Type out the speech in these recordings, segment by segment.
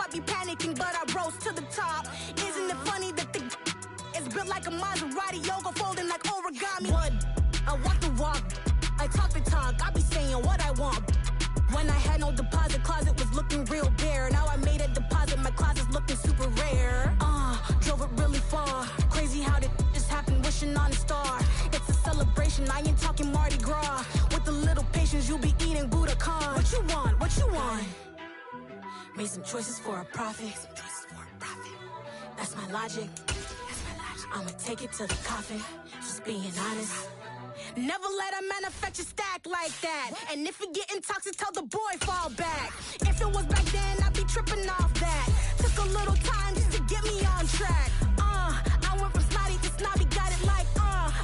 not be panicking, but I rose to the top. Isn't it funny that the is built like a Maserati, yoga folding like origami? What? I walk the walk, I talk the talk, I be saying what I want. When I had no deposit, closet was looking real bare. Now I made a deposit, my closet's looking super rare. Drove it really far. Crazy how did just happen, wishing on a star. It's a celebration, I ain't talking Mardi Gras. With a little patience, you'll be eating Budokan. What you want? What you want? Made some choices for a profit. That's my logic. I'ma take it to the coffin. Just being honest. Never let a manufacture stack like that. And if it getting toxic, tell the boy fall back. If it was back then, I'd be tripping off that. Took a little time just to get me on track. I went from snotty to snobby, got it like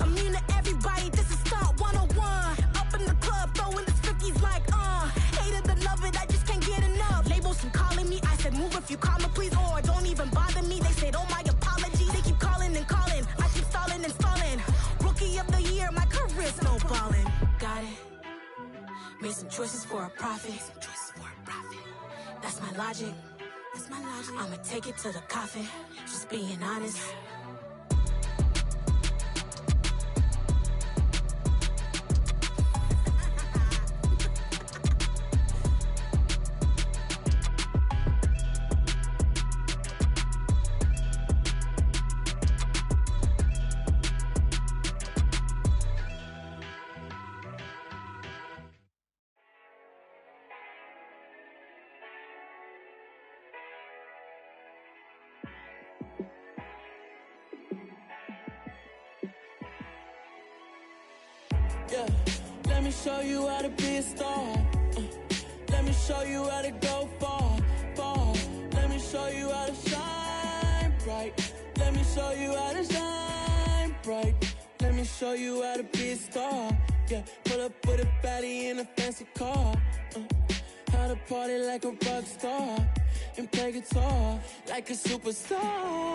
immune to everybody, this is Stunt 101. Up in the club, throwing this 50s like hate it or love it, I just can't get enough. Labels from calling me, I said move if you call me please, or don't even bother me. They said oh my apologies, they keep calling and calling, I keep stalling and stalling. Rookie of the year, my career's no ballin'. Got it. Made some choices for a profit. That's my logic. I'ma take it to the coffin. Just being honest. Yeah, let me show you how to be a star. Let me show you how to go far, far. Let me show you how to shine bright. Let me show you how to shine bright. Let me show you how to be a star. Yeah, pull up with a baddie in a fancy car. How to party like a rock star and play guitar like a superstar.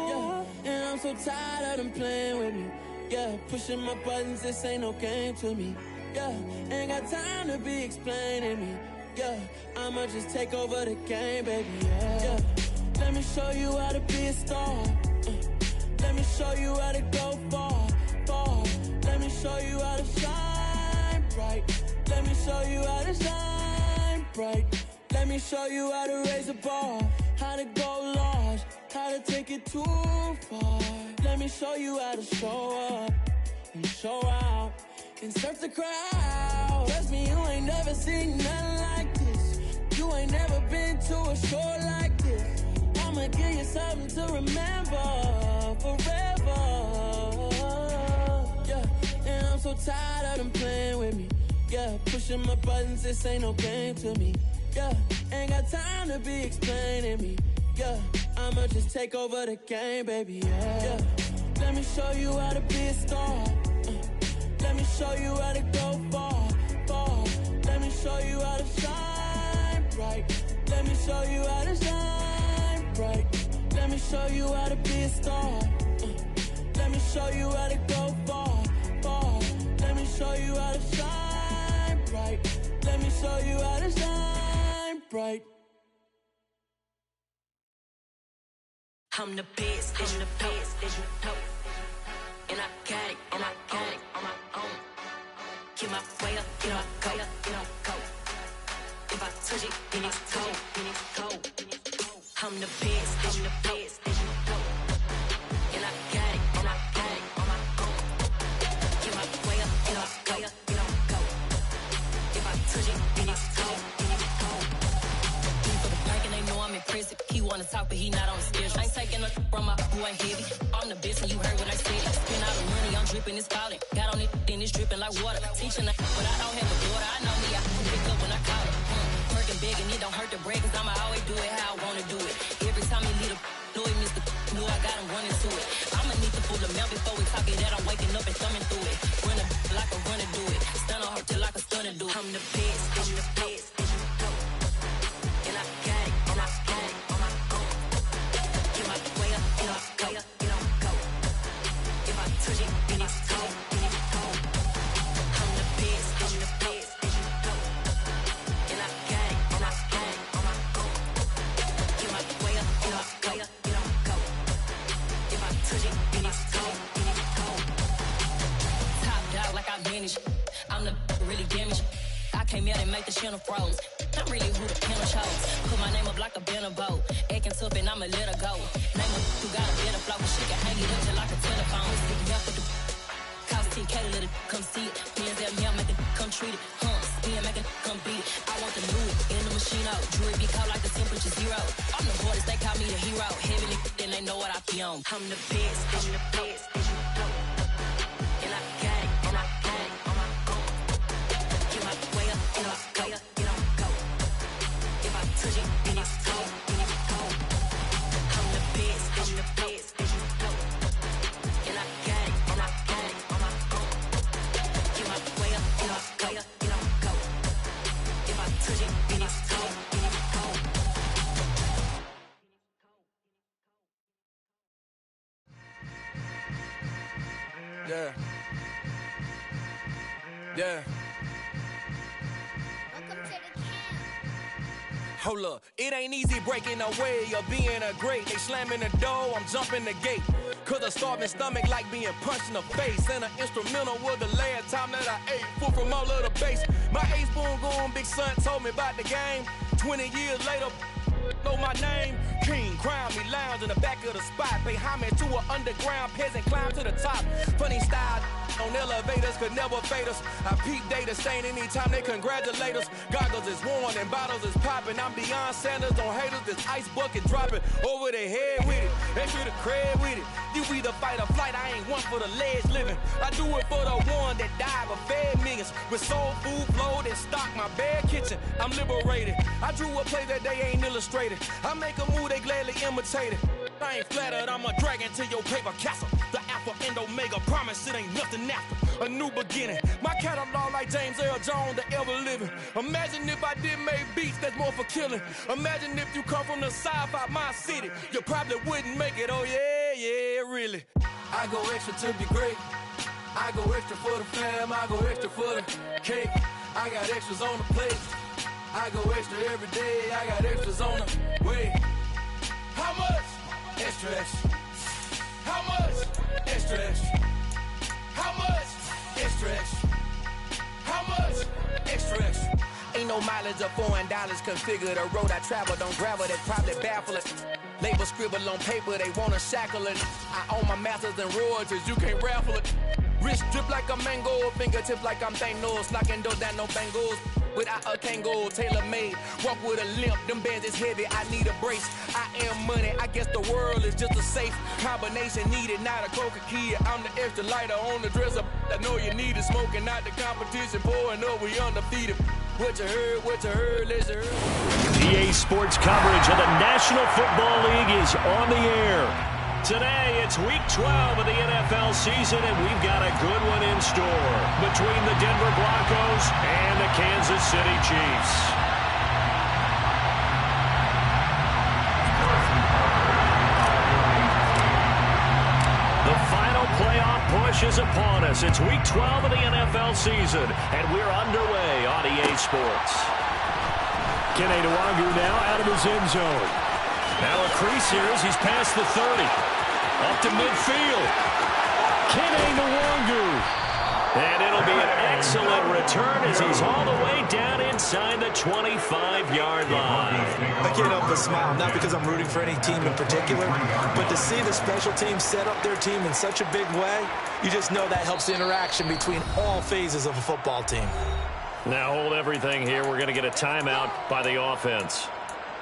Yeah, and I'm so tired of them playing with me. Yeah, pushing my buttons, this ain't no game to me. Yeah, ain't got time to be explaining me. Yeah, I'ma just take over the game, baby. Yeah, let me show you how to be a star. Let me show you how to go far, far. Let me show you how to shine bright. Let me show you how to shine bright. Let me show you how to raise a bar, how to go large, how to take it too far. Let me show you how to show up and show out and surf the crowd. Trust me, you ain't never seen nothing like this. You ain't never been to a show like this. I'ma give you something to remember forever. Yeah, and I'm so tired of them playing with me. Yeah, pushing my buttons, this ain't no game to me. Yeah, ain't got time to be explaining me. Yeah, I'ma just take over the game, baby. Yeah, let me show you how to be a star. Let me show you how to go far, far. Let me show you how to shine bright. Let me show you how to shine bright. Let me show you how to be a star. Let me show you how to go far, far. Let me show you how to shine bright. Let me show you how to shine bright. I'm the best, as you know. And I got it, on my own. Get my way up, get my go. If I touch it, then it's cold. I'm the best, as you know. And I got it, on my own. Get my way up, get my go. If I touch it, then it's cold. For the blank and they know I'm impressive. He wanna talk, but he not on the schedule. I ain't taking nothing from my boy ain't heavy. I'm the best and you heard what I said. Spend all the money, I'm dripping, it's falling. Got on it, then it's dripping like water. Teaching that, but I don't have a daughter. I know me, I can pick up when I call it. Working big and it don't hurt the break, cause I'ma always do it how I wanna do it. Every time he lead a know he missed the know I got him running to it. I'ma need to pull the mail before we talk it that I'm waking up and thumbing through it. Run a like a runner do it. Stun on her till like a stunner do it. I'm the best, I'm the best, as you know. And I got it, on my own. Get my way up, get my go. If I touch it, then it's cold. I'm the best, as you know. And I got it, on my channel froze. I'm really who the panel chose. Put my name up like a banner boat. Acting tough and I'ma let her go. Name her who got a better flow, but she can hang it up just like a telephone. Stick me up with the cost 10K to let it come see it. Hands at me, I make it come treat it. Spin, make it come beat it. I want the new in the machine out. Jewelry be cold like the temperature 0. I'm the hardest, they call me the hero. Heavenly, then they know what I be on. I'm the best, I'm the best, and you know. And I got it, and I got it on my own. Get my way up, get on, way up, get on, go. If I touch it, then it's cold, then it's cold. I'm the best, and you know. And I got it, and I got it on my own. Get my way up, get on, way up, get on, go. If I touch it, then it's cold, then it's cold. Yeah. Yeah. Welcome to the camp. Hold up, it ain't easy breaking away or being a great. They slamming the door, I'm jumping the gate. Cause a starving stomach like being punched in the face. And an instrumental was the last time that I ate food from all of the base. My ace boom goon, big son told me about the game. 20 years later, know my name. King, crown me, lounge in the back of the spot. Pay homage to an underground peasant, climb to the top. Funny style on elevators could never fade us. I peep data stain anytime they congratulate us. Goggles is worn and bottles is popping. I'm Deion Sanders on haters, this ice bucket dropping over their head with it. Extra the cred with it. You either fight or flight, I ain't one for the ledge living. I do it for the one that died but fed millions. With soul food flow that stock my bare kitchen. I'm liberated. I drew a play that they ain't illustrated. I make a move, they gladly imitate it. I ain't flattered, I'm a dragon to your paper castle. The Alpha and Omega, promise it ain't nothing after. A new beginning. My catalog like James Earl Jones, the ever living. Imagine if I did make beats that's more for killing. Imagine if you come from the sci-fi, my city. You probably wouldn't make it, oh yeah, yeah, really. I go extra to be great. I go extra for the fam, I go extra for the cake. I got extras on the plate. I go extra every day, I got extras on the way. How much? Extra, extra. How much? Extra, extra. How much? Extra, extra. How much? Extra, extra. Ain't no mileage of $4 configure the road I travel. Don't gravel, that probably baffle it. Label scribble on paper, they wanna shackle it. I own my masters and royalties, you can't raffle it. Wrist drip like a mango, fingertips like I'm Thanos. Knocking doors down, no bangles. Without a Kango, tailor-made. Walk with a limp, them bands is heavy, I need a brace. I am money, I guess the world is just a safe combination needed, not a coca key. I'm the extra lighter on the dresser. I know you need it, smoking out the competition, pouring up, we undefeated. What you heard, let's hear. EA Sports coverage of the National Football League is on the air. Today, it's Week 12 of the NFL season, and we've got a good one in store between the Denver Broncos and the Kansas City Chiefs. The final playoff push is upon us. It's Week 12 of the NFL season, and we're underway on EA Sports. Kene Nwangu now out of his end zone. Now a crease here as he's past the 30. Up to midfield. Kene Nwangu. And it'll be an excellent return as he's all the way down inside the 25-yard line. I can't help but smile, not because I'm rooting for any team in particular, but to see the special team set up their team in such a big way, you just know that helps the interaction between all phases of a football team. Now hold everything here. We're going to get a timeout by the offense.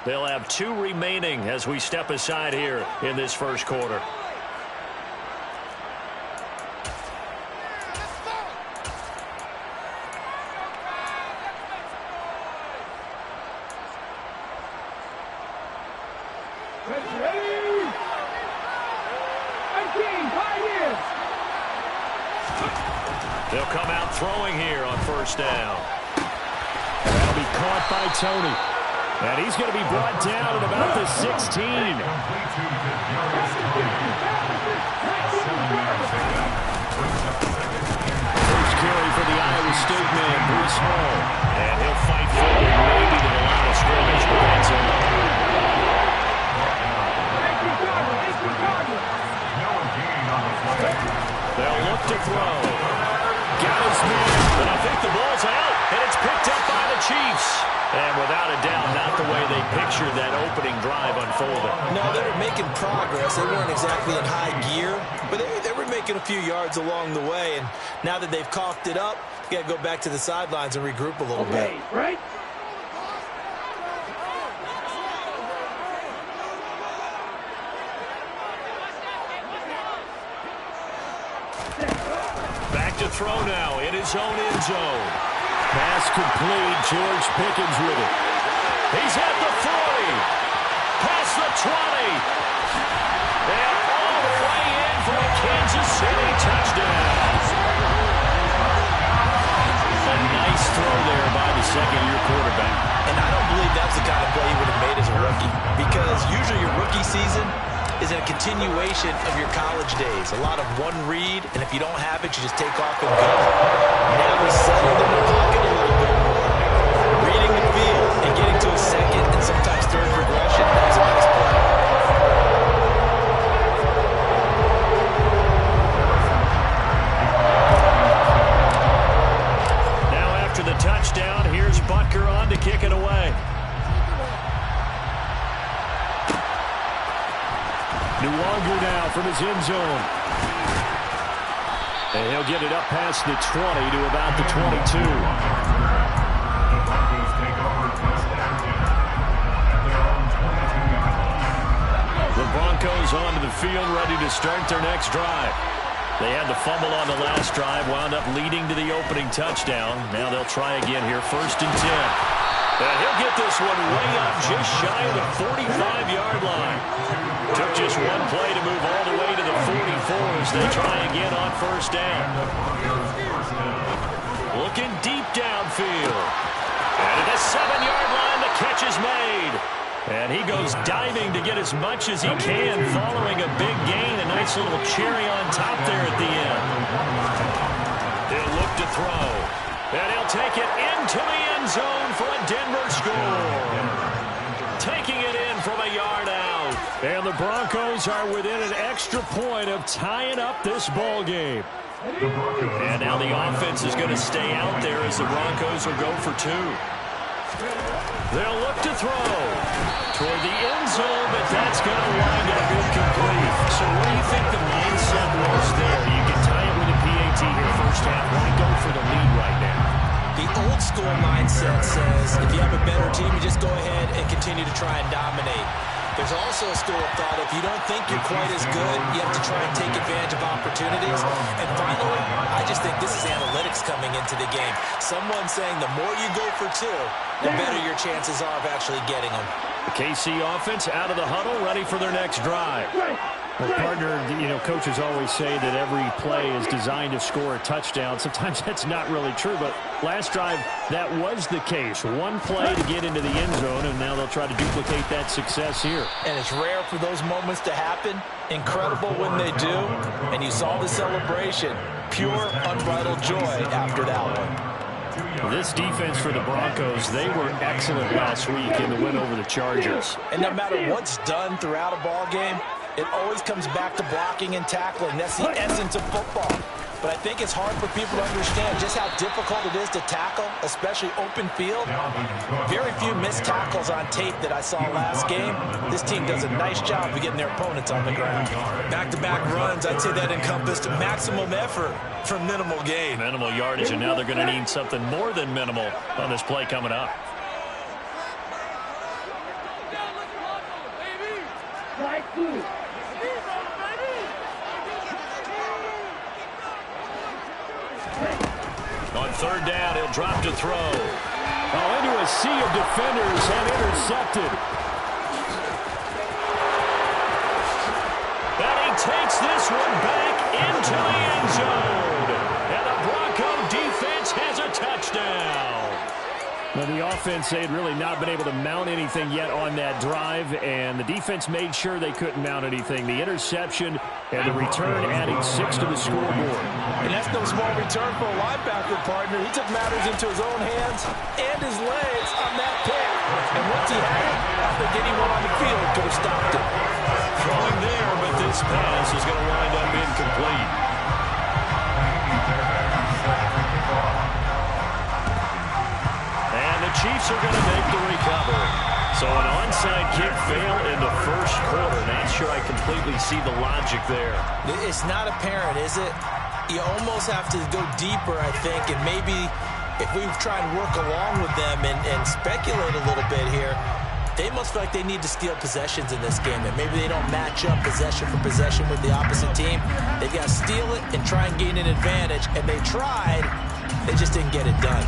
They'll have 2 remaining as we step aside here in this first quarter. They'll come out throwing here on first down. That'll be caught by Tony. And he's going to be brought down at about the 16. First carry for the Iowa State man, Bruce Hall. And he'll fight forward maybe to the line of scrimmage, but that's it. They'll look to throw. Got his man, but I think the ball's out, and it's picked up by the Chiefs. drive unfolded. No, they were making progress. They weren't exactly in high gear, but they were making a few yards along the way. And now that they've coughed it up, you got to go back to the sidelines and regroup a little bit. Right. Back to throw now in his own end zone. Pass complete. George Pickens with it. He's at the 40. Past the 20. And all the way in for a Kansas City touchdown. A nice throw there by the second-year quarterback. And I don't believe that's the kind of play he would have made as a rookie, because usually your rookie season is a continuation of your college days. A lot of one read, and if you don't have it, you just take off and go. Now he's settled in the pocket a little bit more, reading the field and getting to a second and sometimes third progression. That was a nice play. Now after the touchdown, here's Butker on to kick it away. Nwangu now from his end zone. And he'll get it up past the 20 to about the 22. The Broncos onto the field, ready to start their next drive. They had the fumble on the last drive, wound up leading to the opening touchdown. Now they'll try again here, 1st and 10. And he'll get this one way up just shy of the 45-yard line. Took just one play to move all the way to the 44 as they try again on 1st down. Looking deep downfield. And at the 7-yard line, the catch is made. And he goes diving to get as much as he can following a big gain. A nice little cherry on top there at the end. He'll look to throw. And he'll take it into the end zone for a Denver score. Taking it in from a yard out. And the Broncos are within an extra point of tying up this ball game. And now the offense is going to stay out there as the Broncos will go for 2. They'll look to throw toward the end zone, but that's going to wind up incomplete. So what do you think the mindset was there? You can tie it with a PAT here 1st half. Why go for the lead right now? The old school mindset says if you have a better team, you just go ahead and continue to try and dominate. There's also a school of thought, if you don't think you're quite as good, you have to try and take advantage of opportunities. And finally, I just think this is analytics coming into the game. Someone saying the more you go for 2, the better your chances are of actually getting them. The KC offense out of the huddle, ready for their next drive. Well, partner, coaches always say that every play is designed to score a touchdown. Sometimes that's not really true, but last drive, that was the case. One play to get into the end zone, and now they'll try to duplicate that success here. And it's rare for those moments to happen. Incredible when they do. And you saw the celebration. Pure, unbridled joy after that one. This defense for the Broncos, they were excellent last week in the win over the Chargers. And no matter what's done throughout a ball game, it always comes back to blocking and tackling. That's the essence of football. But I think it's hard for people to understand just how difficult it is to tackle, especially open field. Very few missed tackles on tape that I saw last game. This team does a nice job of getting their opponents on the ground. Back-to-back runs, I'd say that encompassed maximum effort for minimal gain. Minimal yardage, and now they're going to need something more than minimal on this play coming up. On 3rd down, he'll drop to throw. Into a sea of defenders and intercepted. And he takes this one back into the end zone. And the Bronco defense has a touchdown. Well, the offense, they had really not been able to mount anything yet on that drive, and the defense made sure they couldn't mount anything. The interception and the return adding 6 to the scoreboard. And that's no small return for a linebacker, partner. He took matters into his own hands and his legs on that pick. And once he had it, I think anyone on the field could have stopped it. Throwing there, but this pass is going to wind up incomplete. And the Chiefs are going to make the recovery. So an onside kick fail in the first quarter. Not sure I completely see the logic there. It's not apparent, is it? You almost have to go deeper, I think, and maybe if we try and work along with them and speculate a little bit here, they must feel like they need to steal possessions in this game, and maybe they don't match up possession for possession with the opposite team. They've got to steal it and try and gain an advantage, and they tried. They just didn't get it done.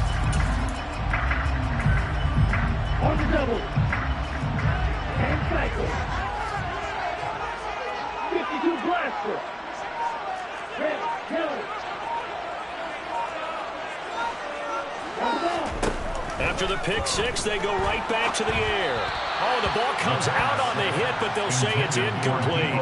On the double. And cycle. 52 blaster. Red, Kelly. After the pick six, they go right back to the air. Oh, the ball comes out on the hit, but they'll say it's incomplete.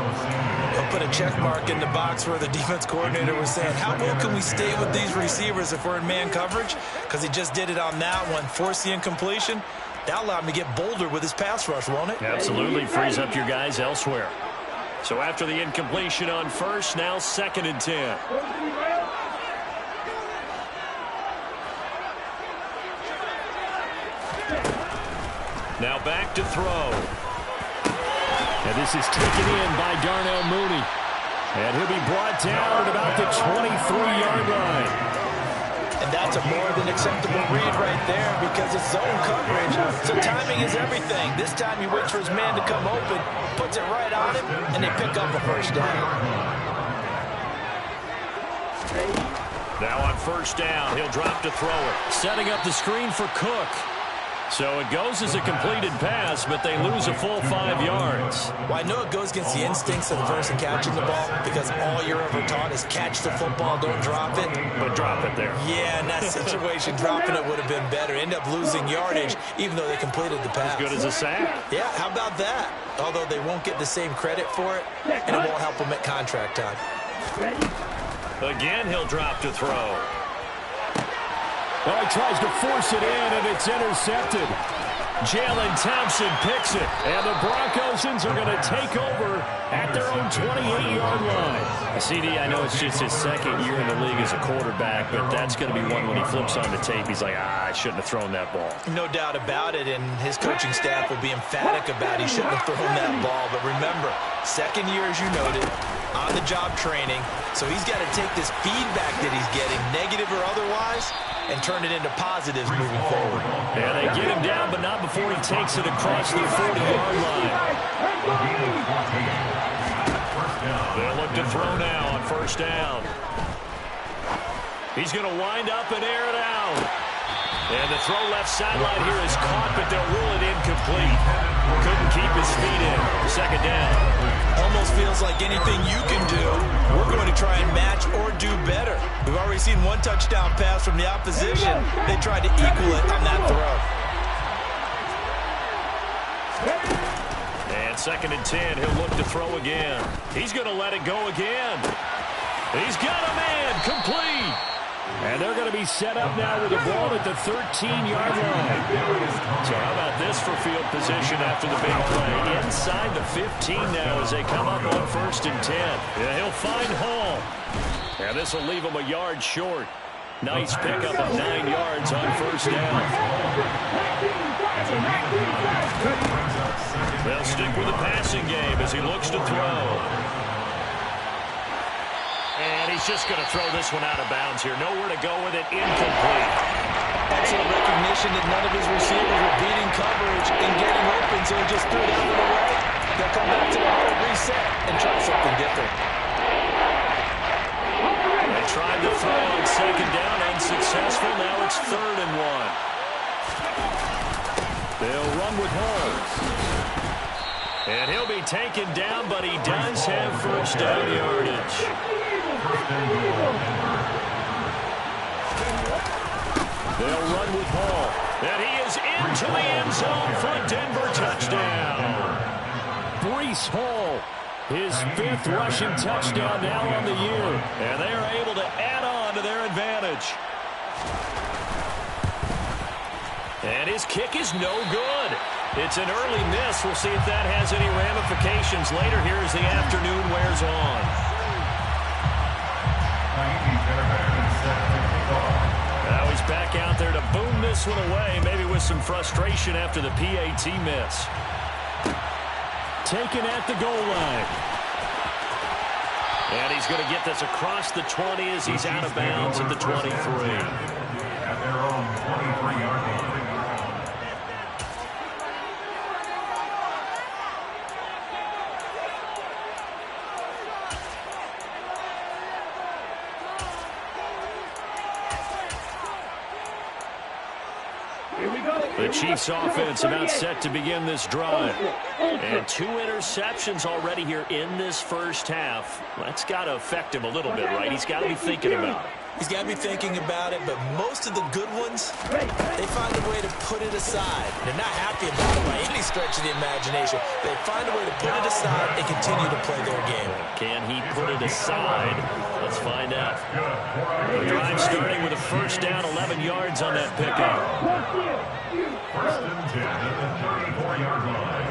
They'll put a check mark in the box where the defense coordinator was saying, how well can we stay with these receivers if we're in man coverage? Because he just did it on that one, forced the incompletion. That'll allow him to get bolder with his pass rush, won't it? Absolutely, frees up your guys elsewhere. So after the incompletion on first, now 2nd and 10. Now back to throw. And this is taken in by Darnell Mooney. And he'll be brought down at about the 23-yard line. And that's a more than acceptable read right there because it's zone coverage. So timing is everything. This time he waits for his man to come open, puts it right on him, and they pick up a first down. Now on first down, he'll drop to throw it. Setting up the screen for Cook. So it goes as a completed pass, but they lose a full 5 yards. Well, I know it goes against the instincts of the person catching the ball because all you're ever taught is catch the football, don't drop it. But drop it there. Yeah, in that situation, dropping it would have been better. End up losing yardage, even though they completed the pass. As good as a sack. Yeah, how about that? Although they won't get the same credit for it, and it won't help them at contract time. Again, he'll drop to throw. Well, he tries to force it in, and it's intercepted. Jalen Thompson picks it. And the Broncosians are going to take over at their own 28-yard line. CD, I know it's just his second year in the league as a quarterback, but that's going to be one when he flips on the tape. He's like, I shouldn't have thrown that ball. No doubt about it, and his coaching staff will be emphatic about he shouldn't have thrown that ball. But remember, second year, as you noted, on-the-job training. So he's got to take this feedback that he's getting, negative or otherwise, and turn it into positives moving forward. Yeah, they get him down, but not before he takes it across the 40-yard line. They'll look to throw now on first down. He's going to wind up and air it out. And the throw left sideline here is caught, but they'll rule it incomplete. Couldn't keep his feet in. Second down. Almost feels like anything you can do, we're going to try and match or do better. We've already seen one touchdown pass from the opposition. They tried to equal it on that throw. And 2nd and 10, he'll look to throw again. He's going to let it go again. He's got a man, complete. And they're going to be set up now with the ball at the 13-yard line. So how about this for field position after the big play? Inside the 15 now as they come up on 1st and 10. Yeah, he'll find Hall. And this will leave him a yard short. Nice pickup of 9 yards on first down. They'll stick with the passing game as he looks to throw. And he's just going to throw this one out of bounds here. Nowhere to go with it. Incomplete. Excellent recognition that none of his receivers were beating coverage and getting open, so he just threw that one away. They'll come back to the hard reset and try something different. They tried to throw on second down, unsuccessful. Now it's 3rd and 1. They'll run with Hall. And he'll be taken down, but he does have first down yardage. They'll run with Hall. And he is into the end zone for a Denver touchdown. Breece Hall, his 5th rushing touchdown now on the year. And they are able to add on to their advantage. And his kick is no good. It's an early miss. We'll see if that has any ramifications later here as the afternoon wears on. Now he's back out there to boom this one away, maybe with some frustration after the PAT miss. Taken at the goal line. And he's going to get this across the 20 as he's out of bounds at the 23. At their own 23-yard line. The Chiefs offense about set to begin this drive. And 2 interceptions already here in this first half. That's got to affect him a little bit, right? He's got to be thinking about it. He's got to be thinking about it, but most of the good ones, they find a way to put it aside. They're not happy about it by any stretch of the imagination. They find a way to put it aside and continue to play their game. Can he put it aside? Let's find out. The drive starting with a first down, 11 yards on that pickup. First and 10 at the 34-yard line.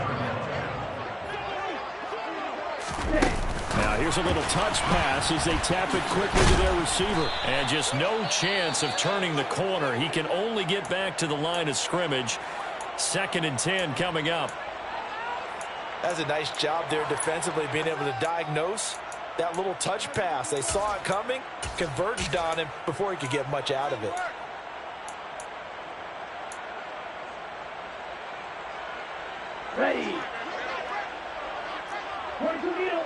Now here's a little touch pass as they tap it quickly to their receiver. And just no chance of turning the corner. He can only get back to the line of scrimmage. 2nd and 10 coming up. That's a nice job there defensively, being able to diagnose that little touch pass. They saw it coming, converged on him before he could get much out of it. Ready. Point to middle.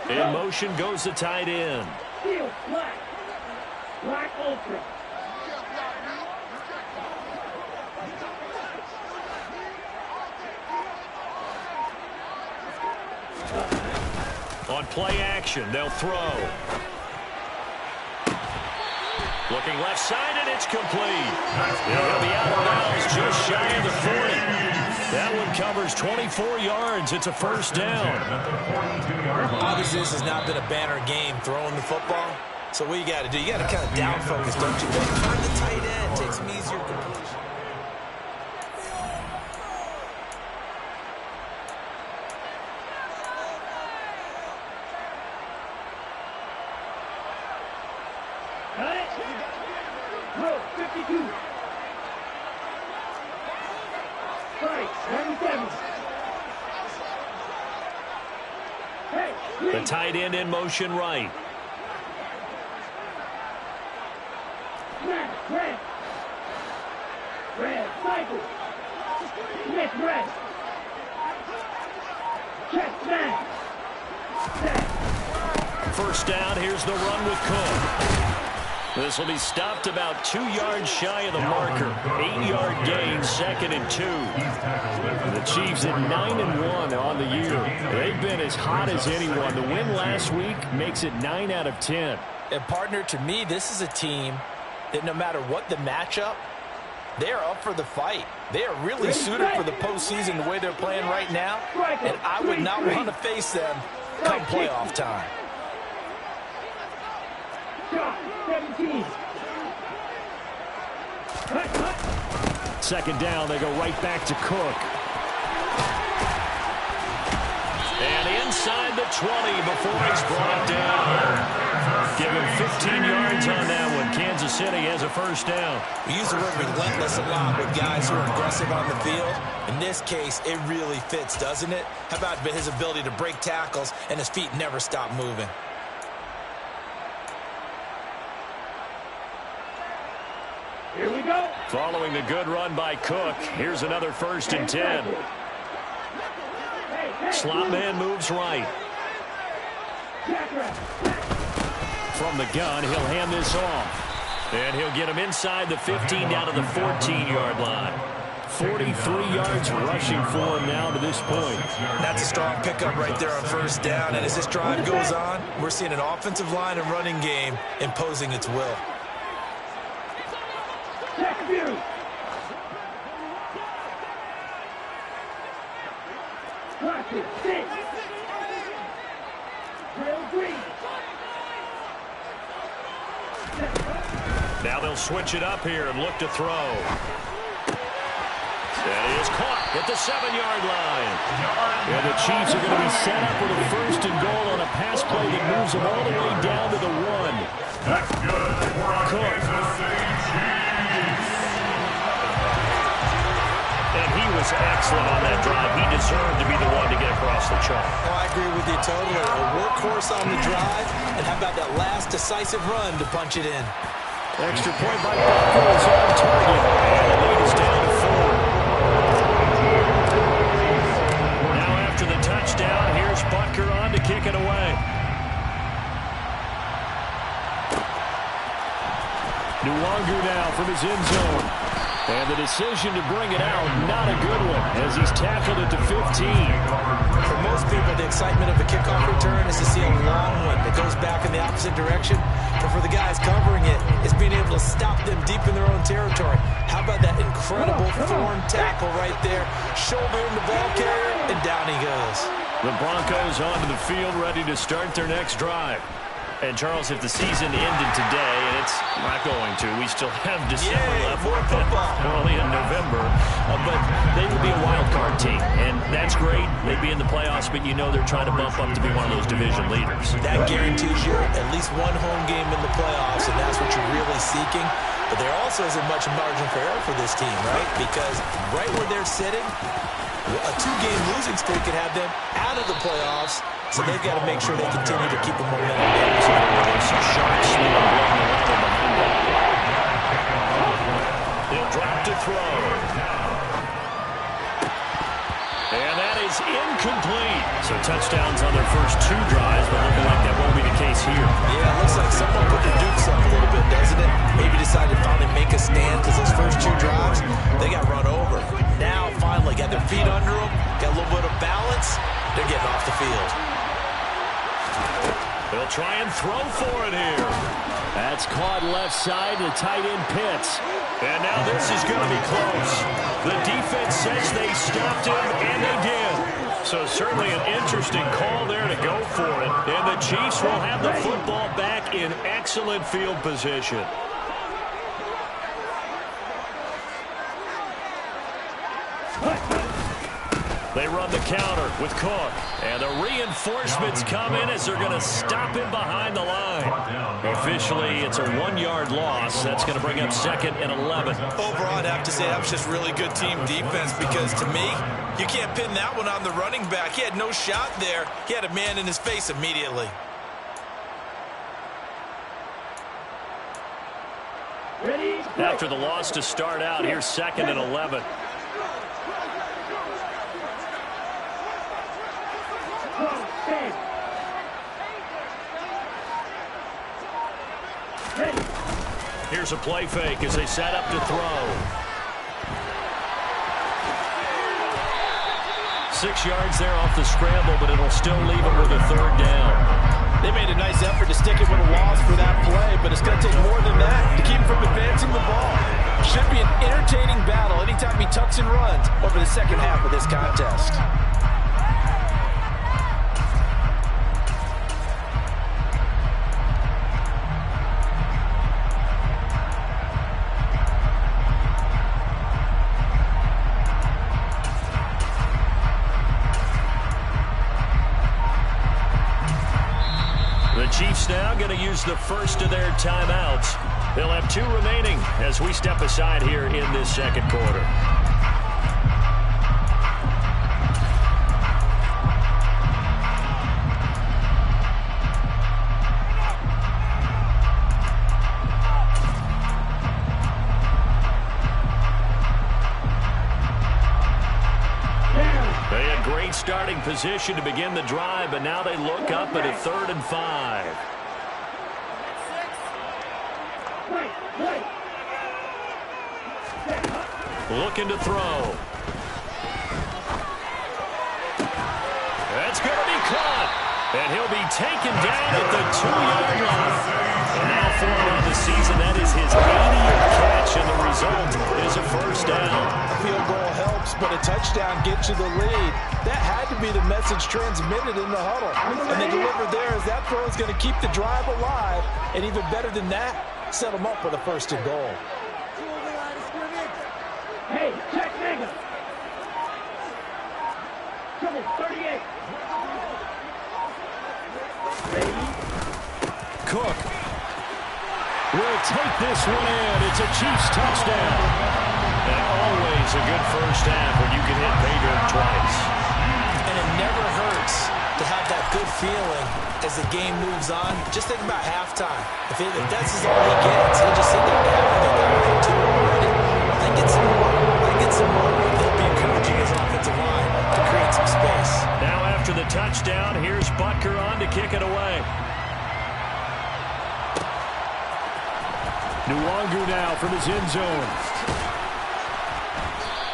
In motion goes the tight end. Steel, black. Black ultra. On play action, they'll throw. Looking left side, and it's complete. He'll be out of bounds just shy of the 40. That one covers 24 yards. It's a first down. Obviously, this has not been a banner game throwing the football. So what you got to do, you got to kind of down focus, don't you? Find the tight end, take some easier completion. Got it? Go, 52. Strike, 97. Hey, The tight end in motion right. snap, red. Red, cycle. Smith, red. Check, snap. Snap. First down, here's the run with Cook. This will be stopped about 2 yards shy of the marker. 8-yard gain, 2nd and 2. The Chiefs at 9-1 on the year. They've been as hot as anyone. The win last week makes it 9 out of 10. And partner, to me, this is a team that no matter what the matchup, they're up for the fight. They are really suited for the postseason the way they're playing right now. And I would not want to face them come playoff time. Shot, 17. Cut, cut. 2nd down, they go right back to Cook. And inside the 20 before he's brought down. Give him 15 yards on that one. Kansas City has a first down. We use the word relentless a lot with guys who are aggressive on the field. In this case, it really fits, doesn't it? How about his ability to break tackles and his feet never stop moving? Here we go. Following the good run by Cook, here's another 1st and 10. Slot man moves right. From the gun, he'll hand this off. And he'll get him inside the 15 down to the 14-yard line. 43 yards rushing for him now to this point. That's a strong pickup right there on first down. And as this drive goes on, we're seeing an offensive line and running game imposing its will. Check view. Classic, 6. Drill 3. Now they'll switch it up here and look to throw. That is caught at the 7-yard line. And the Chiefs are going to be set up with a 1st and goal on a pass play that moves them all the way down to the 1. That's good for our Kansas City Chiefs. And he was excellent on that drive. He deserved to be the one to get across the chalk. Oh, I agree with you totally. A workhorse on the drive, and how about that last decisive run to punch it in? Extra point by Broncos on target. And the lead is down to 4. Now after the touchdown, here's Butker on to kick it away. Nwangu now from his end zone. And the decision to bring it out, not a good one, as he's tackled it to 15. For most people, the excitement of a kickoff return is to see a long one that goes back in the opposite direction. But for the guys covering it, it's being able to stop them deep in their own territory. How about that incredible form tackle right there? Shoulder in the ball carrier, and down he goes. The Broncos onto the field, ready to start their next drive. And, Charles, if the season ended today, and it's not going to, we still have December left. More football. We're only in November. But they would be a wild card team, and that's great. They'd be in the playoffs, but you know they're trying to bump up to be one of those division leaders. That guarantees you at least one home game in the playoffs, and that's what you're really seeking. But there also isn't much margin for error for this team, right? Because right where they're sitting, a 2-game losing streak could have them out of the playoffs. So they've got to make sure they continue to keep the momentum going. So there's some sharp swing along the ladder behind them. They'll drop to throw. And that is incomplete. So touchdowns on their first 2 drives, but looking like that won't be the case here. Yeah, it looks like someone put the dukes up a little bit, doesn't it? Maybe decided to finally make a stand because those first 2 drives, they got run over. Now, finally, got their feet under them, got a little bit of balance. They're getting off the field. They'll try and throw for it here. That's caught left side to tight end Pitts. And now this is going to be close. The defense says they stopped him, and they did. So certainly an interesting call there to go for it. And the Chiefs will have the football back in excellent field position. They run the counter with Cook. And the reinforcements come in as they're going to stop him behind the line. Officially, it's a 1-yard loss. That's going to bring up 2nd and 11. Overall, I'd have to say that was just really good team defense because, to me, you can't pin that one on the running back. He had no shot there. He had a man in his face immediately. After the loss to start out, here's 2nd and 11. Here's a play fake as they set up to throw. 6 yards there off the scramble, but it'll still leave them with a 3rd down. They made a nice effort to stick it with a loss for that play, but it's going to take more than that to keep him from advancing the ball. Should be an entertaining battle anytime he tucks and runs over the second half of this contest. Chiefs now going to use the first of their timeouts. They'll have 2 remaining as we step aside here in this 2nd quarter. Starting position to begin the drive, but now they look up at a 3rd and 5. Looking to throw. That's going to be caught, and he'll be taken down at the 2-yard line. And now for him on the season, that is his 80th catch, and the result is a 1st down. A field goal helps, but a touchdown gets you the lead. That had to be the message transmitted in the huddle. And they delivered there as that throw is going to keep the drive alive. And even better than that, set them up with a 1st and goal. Hey, check nigga. Trouble 38. Cook. will take this one in. It's a Chiefs touchdown. And always a good first half when you can hit pay dirt twice. And it never hurts to have that good feeling as the game moves on. Just think about halftime. If that's all he gets, he'll just sit there and have it. They got 2 already. They get some more. They'll be encouraging his offensive line to create some space. Now after the touchdown, here's Butker on to kick it away. Nwangu now from his end zone.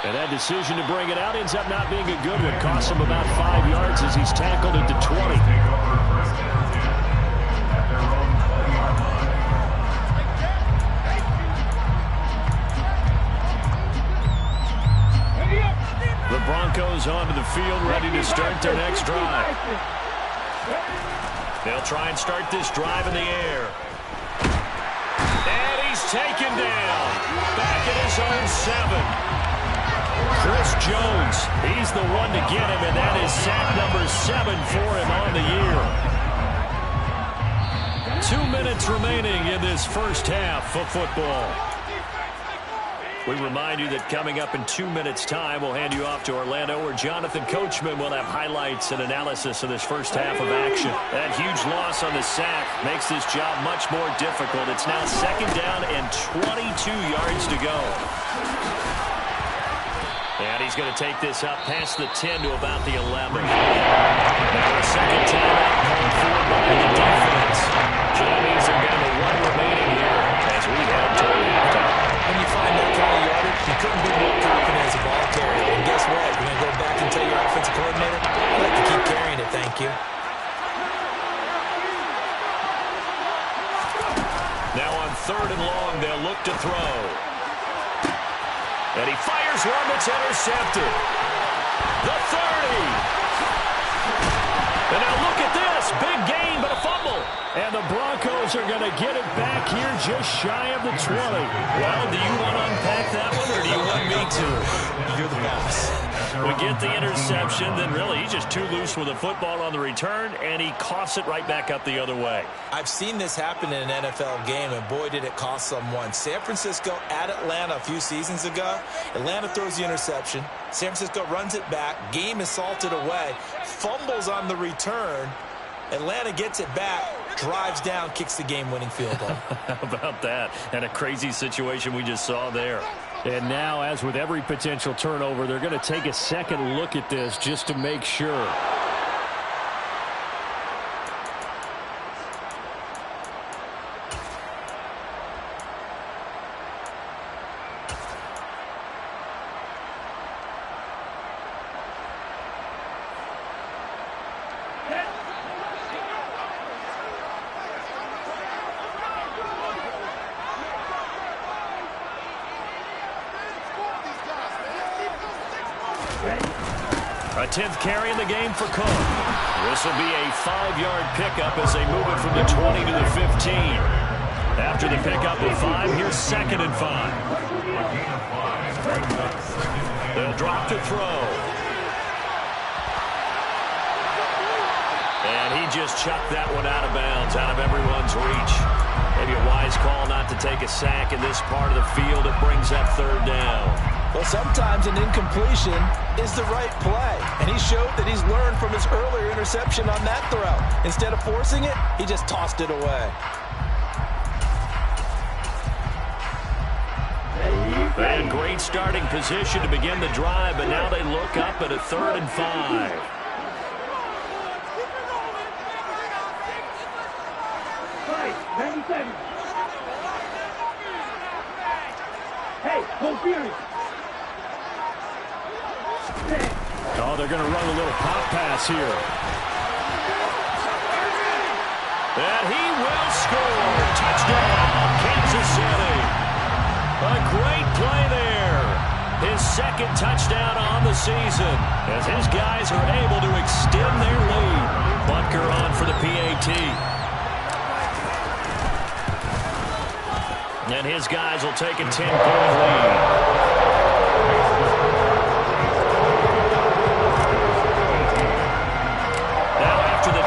And that decision to bring it out ends up not being a good one. Costs him about 5 yards as he's tackled at the 20. The Broncos onto the field, ready to start their next drive. They'll try and start this drive in the air. And he's taken down. Back at his own 7. Chris Jones, he's the one to get him, and that is sack number 7 for him on the year. 2 minutes remaining in this first half of football. We remind you that coming up in 2 minutes' time, we'll hand you off to Orlando, where Jonathan Coachman will have highlights and analysis of this first half of action. That huge loss on the sack makes this job much more difficult. It's now 2nd down and 22 yards to go. And he's going to take this up past the 10 to about the 11. Now a second timeout called for by the defense. So that means they're going to 1 remaining here as we head toward halftime. When you find that kind of yardage, you couldn't be more confident as a ball carrier. And guess what? You're going to go back and tell your offensive coordinator, I'd like to keep carrying it, thank you. Now on 3rd and long, they'll look to throw. And he fires one that's intercepted. The 30. And now look at this. Big gain, but a fumble. And the Broncos are going to get it back here just shy of the 20. Well, do you want to unpack that one, or do you want me to? You're the boss. We get the interception, then really he's just too loose with the football on the return, and he coughs it right back up the other way. I've seen this happen in an NFL game, and boy, did it cost someone. San Francisco at Atlanta a few seasons ago. Atlanta throws the interception. San Francisco runs it back. Game is salted away. Fumbles on the return. Atlanta gets it back, drives down, kicks the game-winning field goal. How about that? And a crazy situation we just saw there. And now, as with every potential turnover, they're going to take a second look at this just to make sure. A 10th carry in the game for Cook. This will be a 5-yard pickup as they move it from the 20 to the 15. After the pickup of 5, here's 2nd and 5. They'll drop to throw. And he just chucked that one out of bounds, out of everyone's reach. Maybe a wise call not to take a sack in this part of the field. It brings up 3rd down. Well, sometimes an incompletion is the right play. And he showed that he's learned from his earlier interception on that throw. Instead of forcing it, he just tossed it away. And great starting position to begin the drive, but now they look up at a 3rd and 5. Hey, go Fury! Oh, they're going to run a little pop pass here. And he will score. Touchdown, Kansas City. A great play there. His 2nd touchdown on the season as his guys are able to extend their lead. Butker on for the PAT. And his guys will take a 10-point lead.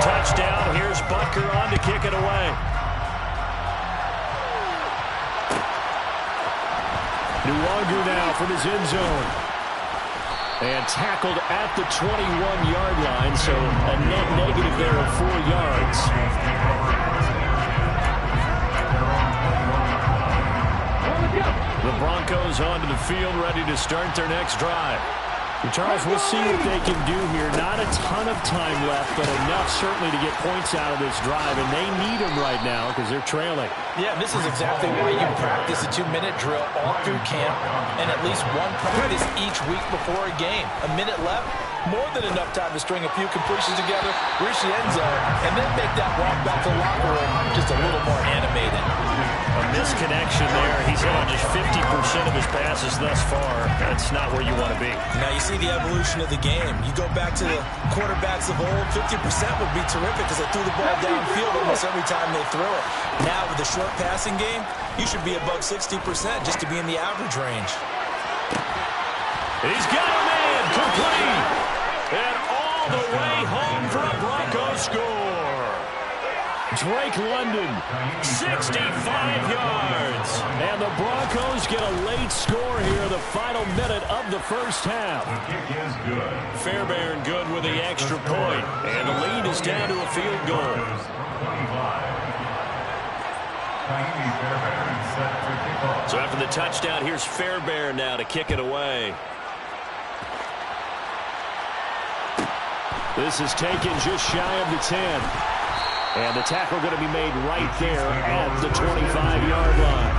Touchdown. Here's Butker on to kick it away. Nwangu now from his end zone. And tackled at the 21-yard line, so a net negative there of 4 yards. The Broncos onto the field, ready to start their next drive. And Charles, we'll see what they can do here. Not a ton of time left, but enough certainly to get points out of this drive, and they need them right now because they're trailing. Yeah, this is exactly why you practice a 2-minute drill all through camp and at least one practice each week before a game. A minute left, more than enough time to string a few completions together, reach the end zone, and then make that walk back to the locker room just a little more animated. A misconnection there. He's hit on just 50% of his passes thus far. That's not where you want to be. Now you see the evolution of the game. You go back to the quarterbacks of old, 50% would be terrific because they threw the ball downfield almost every time they threw it. Now with the short passing game, you should be above 60% just to be in the average range. He's got a man complete. And all the way home for a Broncos score. Drake London, 65 yards. And the Broncos get a late score here in the final minute of the first half. The kick is good. Fairbairn good with the extra point. And the lead is down to a field goal. 25. So after the touchdown, here's Fairbairn now to kick it away. This is taken just shy of the 10. And the tackle going to be made right there at the 25-yard line.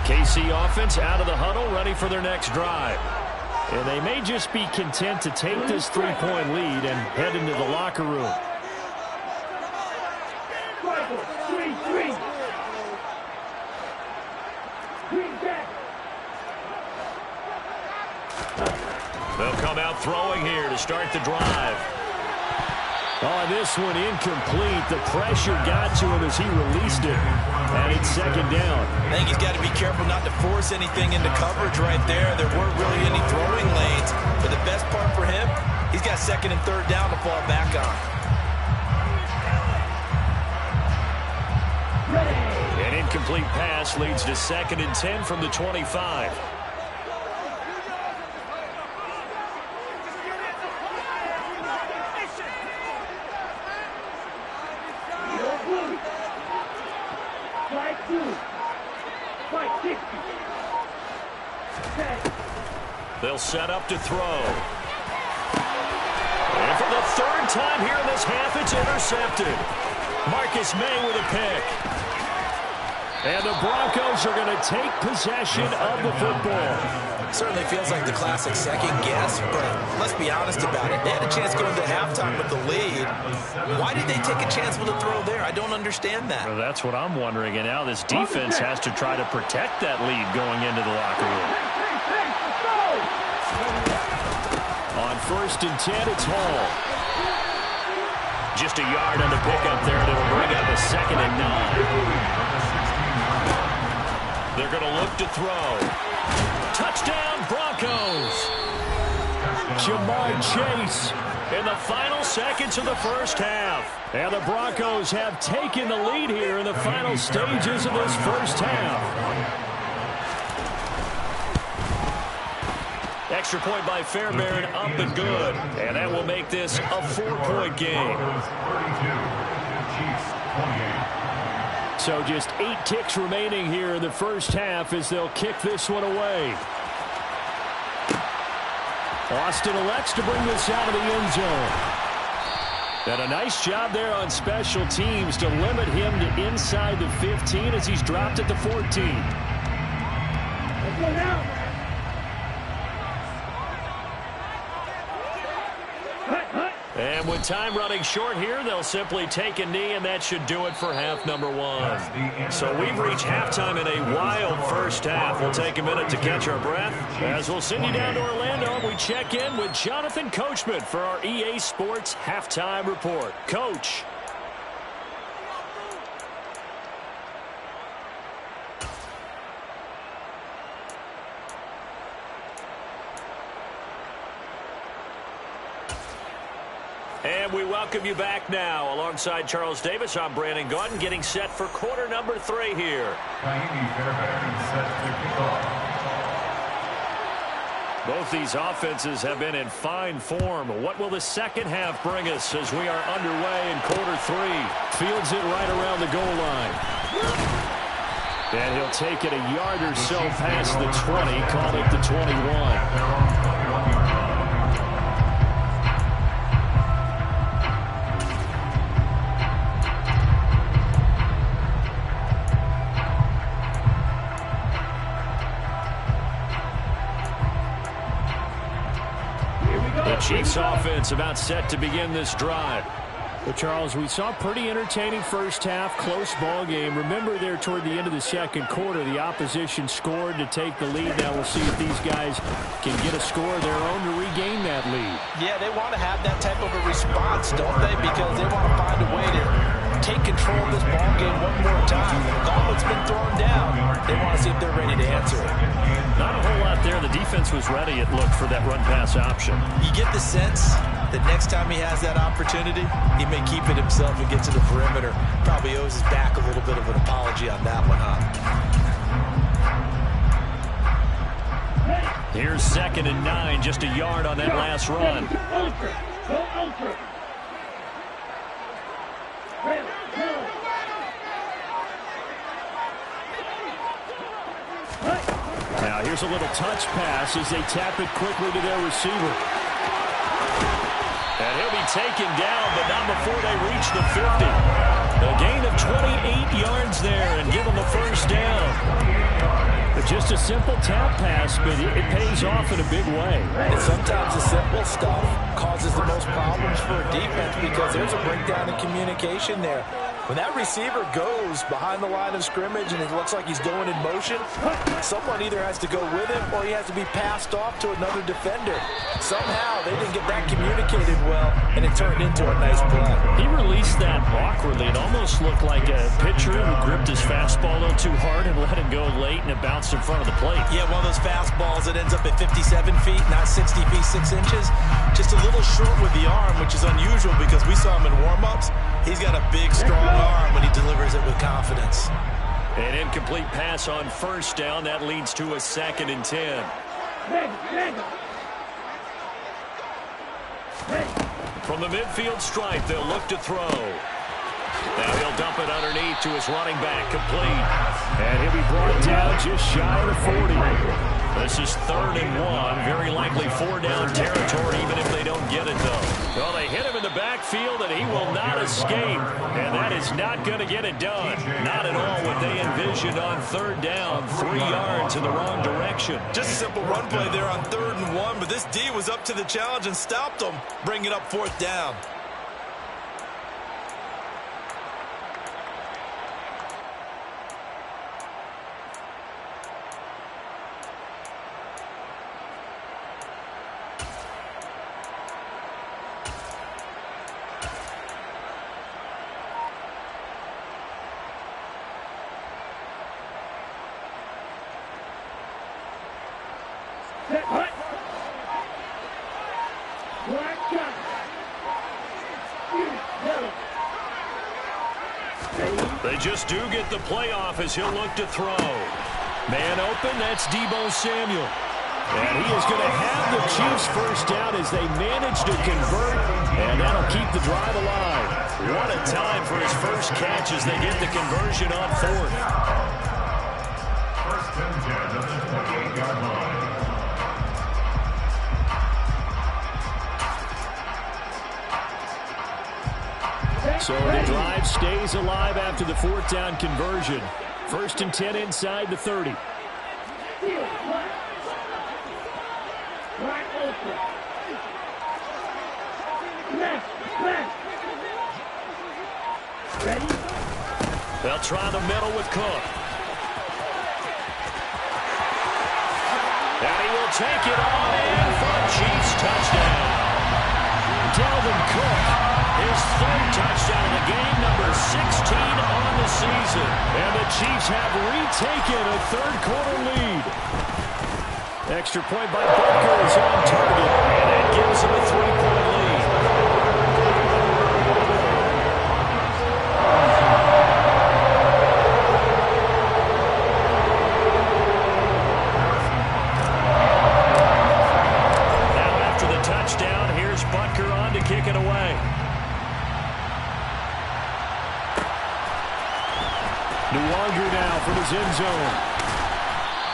KC offense out of the huddle, ready for their next drive. And they may just be content to take this 3-point lead and head into the locker room. They'll come out throwing here to start the drive. Oh, this one incomplete. The pressure got to him as he released it. And it's second down. I think he's got to be careful not to force anything into coverage right there. There weren't really any throwing lanes. But the best part for him, he's got second and third down to fall back on. An incomplete pass leads to 2nd and 10 from the 25. They'll set up to throw. And for the 3rd time here in this half, it's intercepted. Marcus May with a pick. And the Broncos are going to take possession of the football. Certainly feels like the classic second guess, but let's be honest about it. They had a chance going into halftime with the lead. Why did they take a chance with a throw there? I don't understand that. Well, that's what I'm wondering. And now this defense has to try to protect that lead going into the locker room. On 1st and 10, it's Hall. Just a yard on the pickup there. That'll bring up a 2nd and 9. They're going to look to throw. Touchdown, Broncos. Jamar Chase in the final seconds of the first half. And the Broncos have taken the lead here in the final stages of this first half. Extra point by Fairbairn, up and good. And that will make this a 4-point game. So just 8 ticks remaining here in the first half as they'll kick this one away. Austin elects to bring this out of the end zone. And a nice job there on special teams to limit him to inside the 15 as he's dropped at the 14. Let's go now. And with time running short here, they'll simply take a knee, and that should do it for half number 1. So we've reached halftime in a wild first half. We'll take a minute to catch our breath as we'll send you down to Orlando, and we check in with Jonathan Coachman for our EA Sports Halftime Report. Coach. And we welcome you back now. Alongside Charles Davis, I'm Brandon Gaudin, getting set for quarter number 3 here. Both these offenses have been in fine form. What will the second half bring us as we are underway in quarter 3? Fields it right around the goal line. And he'll take it a yard or so past the 20, call it the 21. The Chiefs offense about set to begin this drive. Well, Charles, we saw a pretty entertaining first half, close ball game. Remember there toward the end of the second quarter, the opposition scored to take the lead. Now we'll see if these guys can get a score of their own to regain that lead. Yeah, they want to have that type of a response, don't they? Because they want to find a way to take control of this ball game one more time. The gauntlet's been thrown down. They want to see if they're ready to answer it. Not a whole lot there. The defense was ready, it looked, for that run-pass option. You get the sense that next time he has that opportunity, he may keep it himself and get to the perimeter. Probably owes his back a little bit of an apology on that one, huh? Here's 2nd and 9, just a yard on that last run. Now here's a little touch pass as they tap it quickly to their receiver. And he'll be taken down, but not before they reach the 50. A gain of 28 yards there and give them the first down. But just a simple tap pass, but it pays off in a big way. And sometimes the simple stuff causes the most problems for a defense because there's a breakdown in communication there. When that receiver goes behind the line of scrimmage and it looks like he's going in motion, someone either has to go with him or he has to be passed off to another defender. Somehow they didn't get that communicated well, and it turned into a nice play. He released that awkwardly. It almost looked like a pitcher who gripped his fastball a little too hard and let it go late, and it bounced in front of the plate. Yeah, one of those fastballs that ends up at 57 feet, not 60 feet, 6 inches. Just a little short with the arm, which is unusual because we saw him in warm-ups. He's got a big, strong arm when he delivers it with confidence. An incomplete pass on first down. That leads to a 2nd and 10. From the midfield stripe, they'll look to throw. Now he'll dump it underneath to his running back, complete. And he'll be brought down just shy of the 40. This is 3rd and 1. Very likely 4-down territory, even if they don't get it, though. Well, they hit him in the backfield, and he will not escape. And that is not going to get it done. Not at all what they envisioned on 3rd down. 3 yards in the wrong direction. Just a simple run play there on 3rd and 1, but this D was up to the challenge and stopped them, bringing up 4th down. They just do get the playoff as he'll look to throw. Man open, that's Deebo Samuel. And he is going to have the Chiefs first down as they manage to convert, and that'll keep the drive alive. What a time for his first catch as they get the conversion on 4th. 1st and 10 at the 28-yard line. So the drive stays alive after the 4th down conversion. 1st and 10 inside the 30. They'll try the middle with Cook. And he will take it on in for a Chiefs touchdown. Dalvin Cook, his 3rd touchdown of the game, number 16 on the season. And the Chiefs have retaken a 3rd quarter lead. Extra point by Butker is on target, and it gives them a 3-point lead. Nwangu now from his end zone.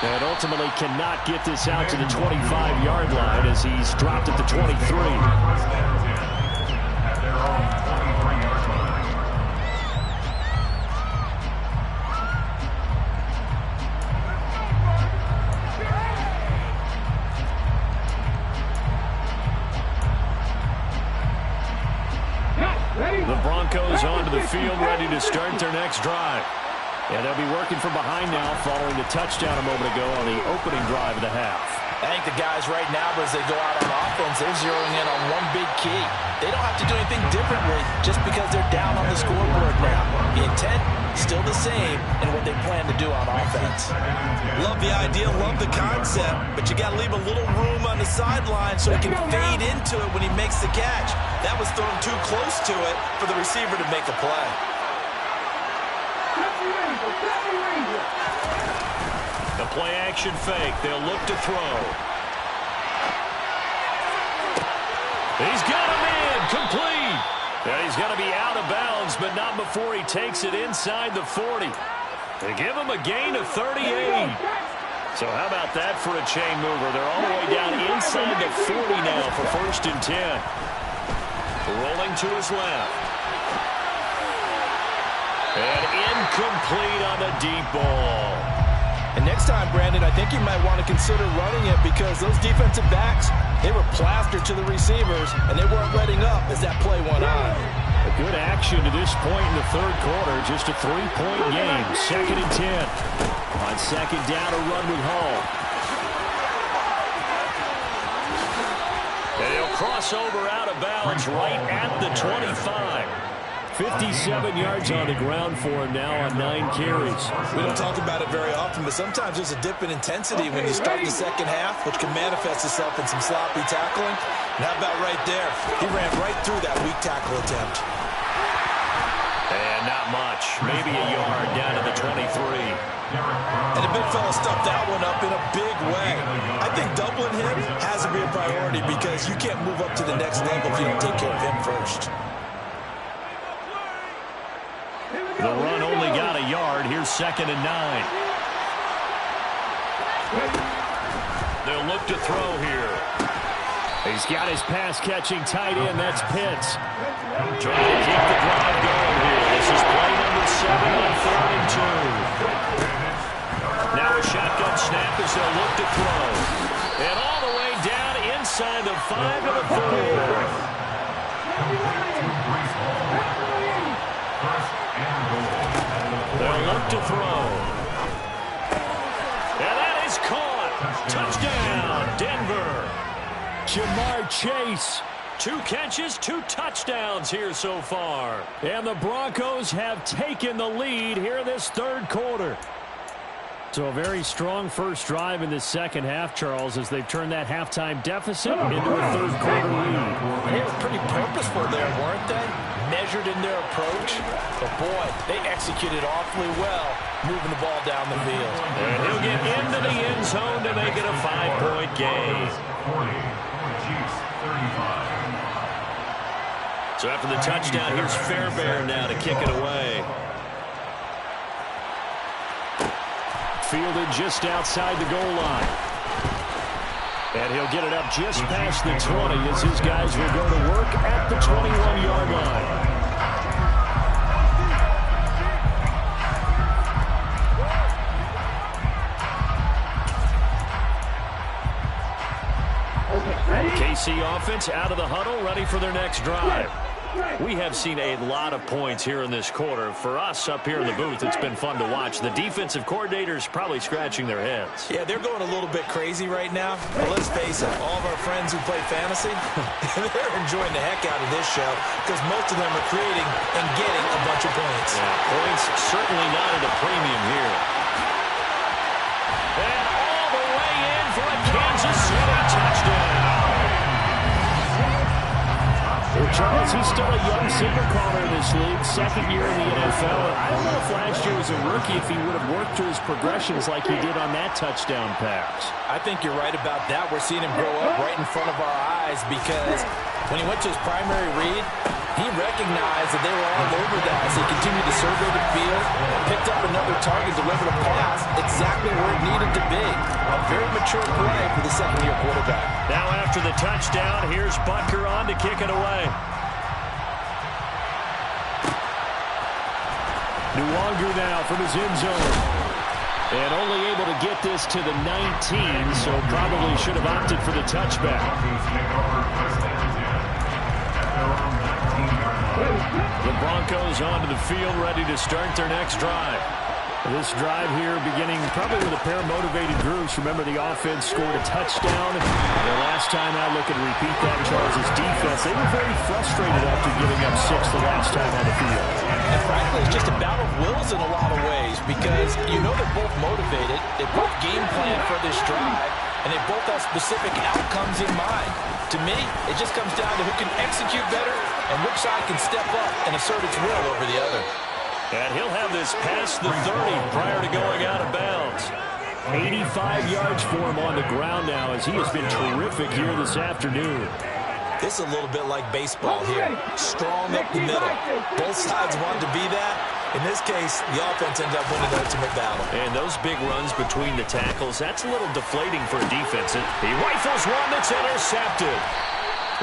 And ultimately cannot get this out to the 25-yard line as he's dropped at the 23. The Broncos onto the field, ready to start their next drive. And they'll be working from behind now following the touchdown a moment ago on the opening drive of the half. I think the guys right now, as they go out on offense, they're zeroing in on one big key. They don't have to do anything differently just because they're down on the scoreboard now. The intent still the same in what they plan to do on offense. Love the idea, love the concept, but you got to leave a little room on the sideline so he can fade into it when he makes the catch. That was thrown too close to it for the receiver to make a play. The play action fake. They'll look to throw. He's got him in. Complete. And he's going to be out of bounds, but not before he takes it inside the 40. They give him a gain of 38. So how about that for a chain mover? They're all the way down inside the 40 now for 1st and 10. Rolling to his left. And incomplete on the deep ball. And next time, Brandon, I think you might want to consider running it because those defensive backs, they were plastered to the receivers, and they weren't letting up as that play went on. A good action to this point in the third quarter. Just a 3-point game. 2nd and 10. On 2nd down, a run with Hall. And he'll cross over out of bounds right at the 25. 57 yards on the ground for him now on 9 carries. We don't talk about it very often, but sometimes there's a dip in intensity when you start the second half, which can manifest itself in some sloppy tackling. And how about right there? He ran right through that weak tackle attempt. And not much. Maybe a yard down to the 23. And the big fella stuffed that one up in a big way. I think doubling him has to be a priority because you can't move up to the next level if you don't take care of him first. The run only got a yard. Here's 2nd and 9. They'll look to throw here. He's got his pass-catching tight end. That's Pitts. Trying to keep the drive going here. This is play number 7 on 3rd and 2. Now a shotgun snap as they'll look to throw. And all the way down inside the 5 of the 4. They'll look to throw. And that is caught. Touchdown, Denver. Jamar Chase. 2 catches, 2 touchdowns here so far. And the Broncos have taken the lead here this third quarter. So a very strong first drive in the second half, Charles, as they've turned that halftime deficit into a third quarter lead. They were pretty purposeful there, weren't they? Measured in their approach. But boy, they executed awfully well, moving the ball down the field. And he'll get into the end zone to make it a 5-point game. So after the touchdown, here's Fairbairn now to kick it away. Fielded just outside the goal line. And he'll get it up just past the 20 as his guys will go to work at the 21-yard line. KC offense out of the huddle, ready for their next drive. We have seen a lot of points here in this quarter. For us up here in the booth, it's been fun to watch. The defensive coordinators probably scratching their heads. Yeah, they're going a little bit crazy right now. But let's face it, all of our friends who play fantasy, they're enjoying the heck out of this show because most of them are creating and getting a bunch of points. Yeah, points certainly not at a premium here. And all the way in for a Kansas City touchdown. Charles, he's still a young signal caller in this league, second year in the NFL. I don't know if last year as a rookie if he would have worked through his progressions like he did on that touchdown pass. I think you're right about that. We're seeing him grow up right in front of our eyes because when he went to his primary read, he recognized that they were all over that as he continued to survey the field, picked up another target, delivered a pass exactly where it needed to be. A very mature play for the second-year quarterback. Now after the touchdown, here's Butker on to kick it away. Nwangu now from his end zone. And only able to get this to the 19, so probably should have opted for the touchback. The Broncos onto the field, ready to start their next drive. This drive here beginning probably with a pair of motivated groups. Remember, the offense scored a touchdown. The last time out, looking to repeat that, Charles' defense, they were very frustrated after giving up 6 the last time on the field. And frankly, it's just a battle of wills in a lot of ways because you know they're both motivated. They both game plan for this drive, and they both have specific outcomes in mind. To me, it just comes down to who can execute better and which side can step up and assert its will over the other. And he'll have this past the 30 prior to going out of bounds. 85 yards for him on the ground now as he has been terrific here this afternoon. This is a little bit like baseball here. Strong up the middle. Both sides want to be that. In this case, the offense ends up winning the ultimate battle. And those big runs between the tackles, that's a little deflating for a defense. He rifles one that's intercepted.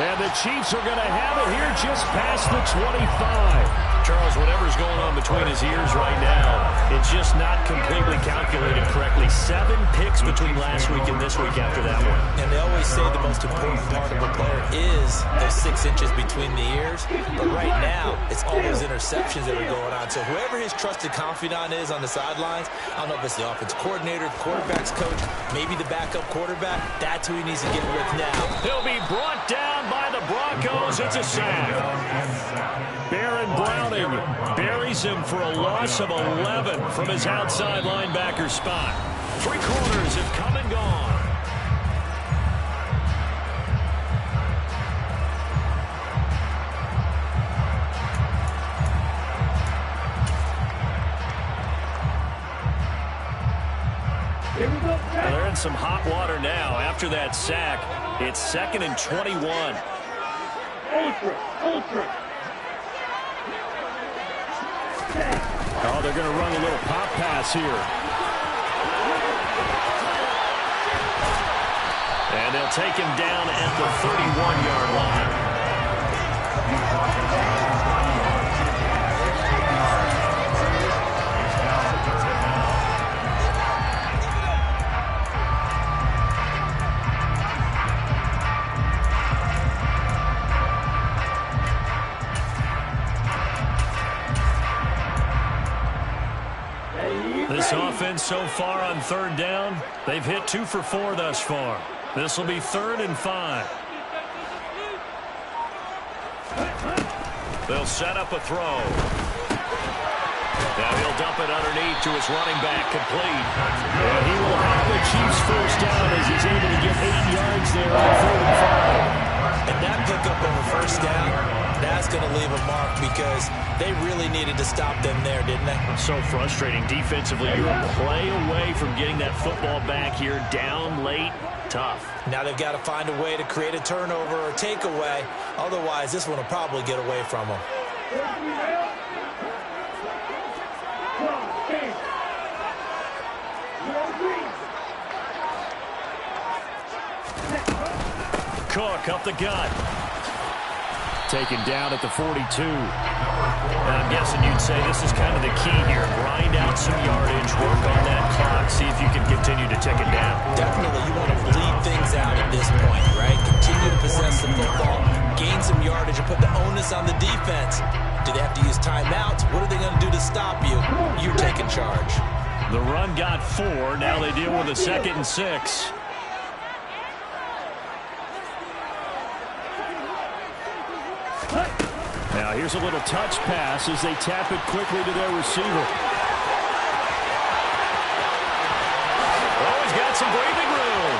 And the Chiefs are going to have it here just past the 25. Charles, whatever's going on between his ears right now, it's just not completely calculated correctly. 7 picks between last week and this week after that one. And they always say the most important part of a player is those 6 inches between the ears. But right now, it's all those interceptions that are going on. So whoever his trusted confidant is on the sidelines, I don't know if it's the offense coordinator, quarterback's coach, maybe the backup quarterback, that's who he needs to get with now. He'll be brought down by the Broncos. It's a sack. Baron Browning buries him for a loss of 11 from his outside linebacker spot. 3 quarters have come and gone. Well, they're in some hot water now. After that sack, it's 2nd and 21. Ultra. Oh, they're going to run a little pop pass here. And they'll take him down at the 31-yard line. This offense so far on 3rd down, they've hit 2 for 4 thus far. This will be 3rd and 5. They'll set up a throw. Now he'll dump it underneath to his running back, complete. And he will have the Chiefs first down as he's able to get 8 yards there on 3rd and 5. And that pickup of a first down, that's going to leave a mark because they really needed to stop them there, didn't they? So frustrating defensively. You're a play away from getting that football back here down late. Tough. Now they've got to find a way to create a turnover or takeaway. Otherwise, this one will probably get away from them. Cook up the gut. Taken down at the 42. And I'm guessing you'd say this is kind of the key here. Grind out some yardage, work on that clock, see if you can continue to tick it down. Definitely, you want to bleed things out at this point, right? Continue to possess the football, gain some yardage, and put the onus on the defense. Do they have to use timeouts? What are they going to do to stop you? You're taking charge. The run got 4. Now they deal with a 2nd and 6. Now here's a little touch pass as they tap it quickly to their receiver. Oh, he's got some breathing room.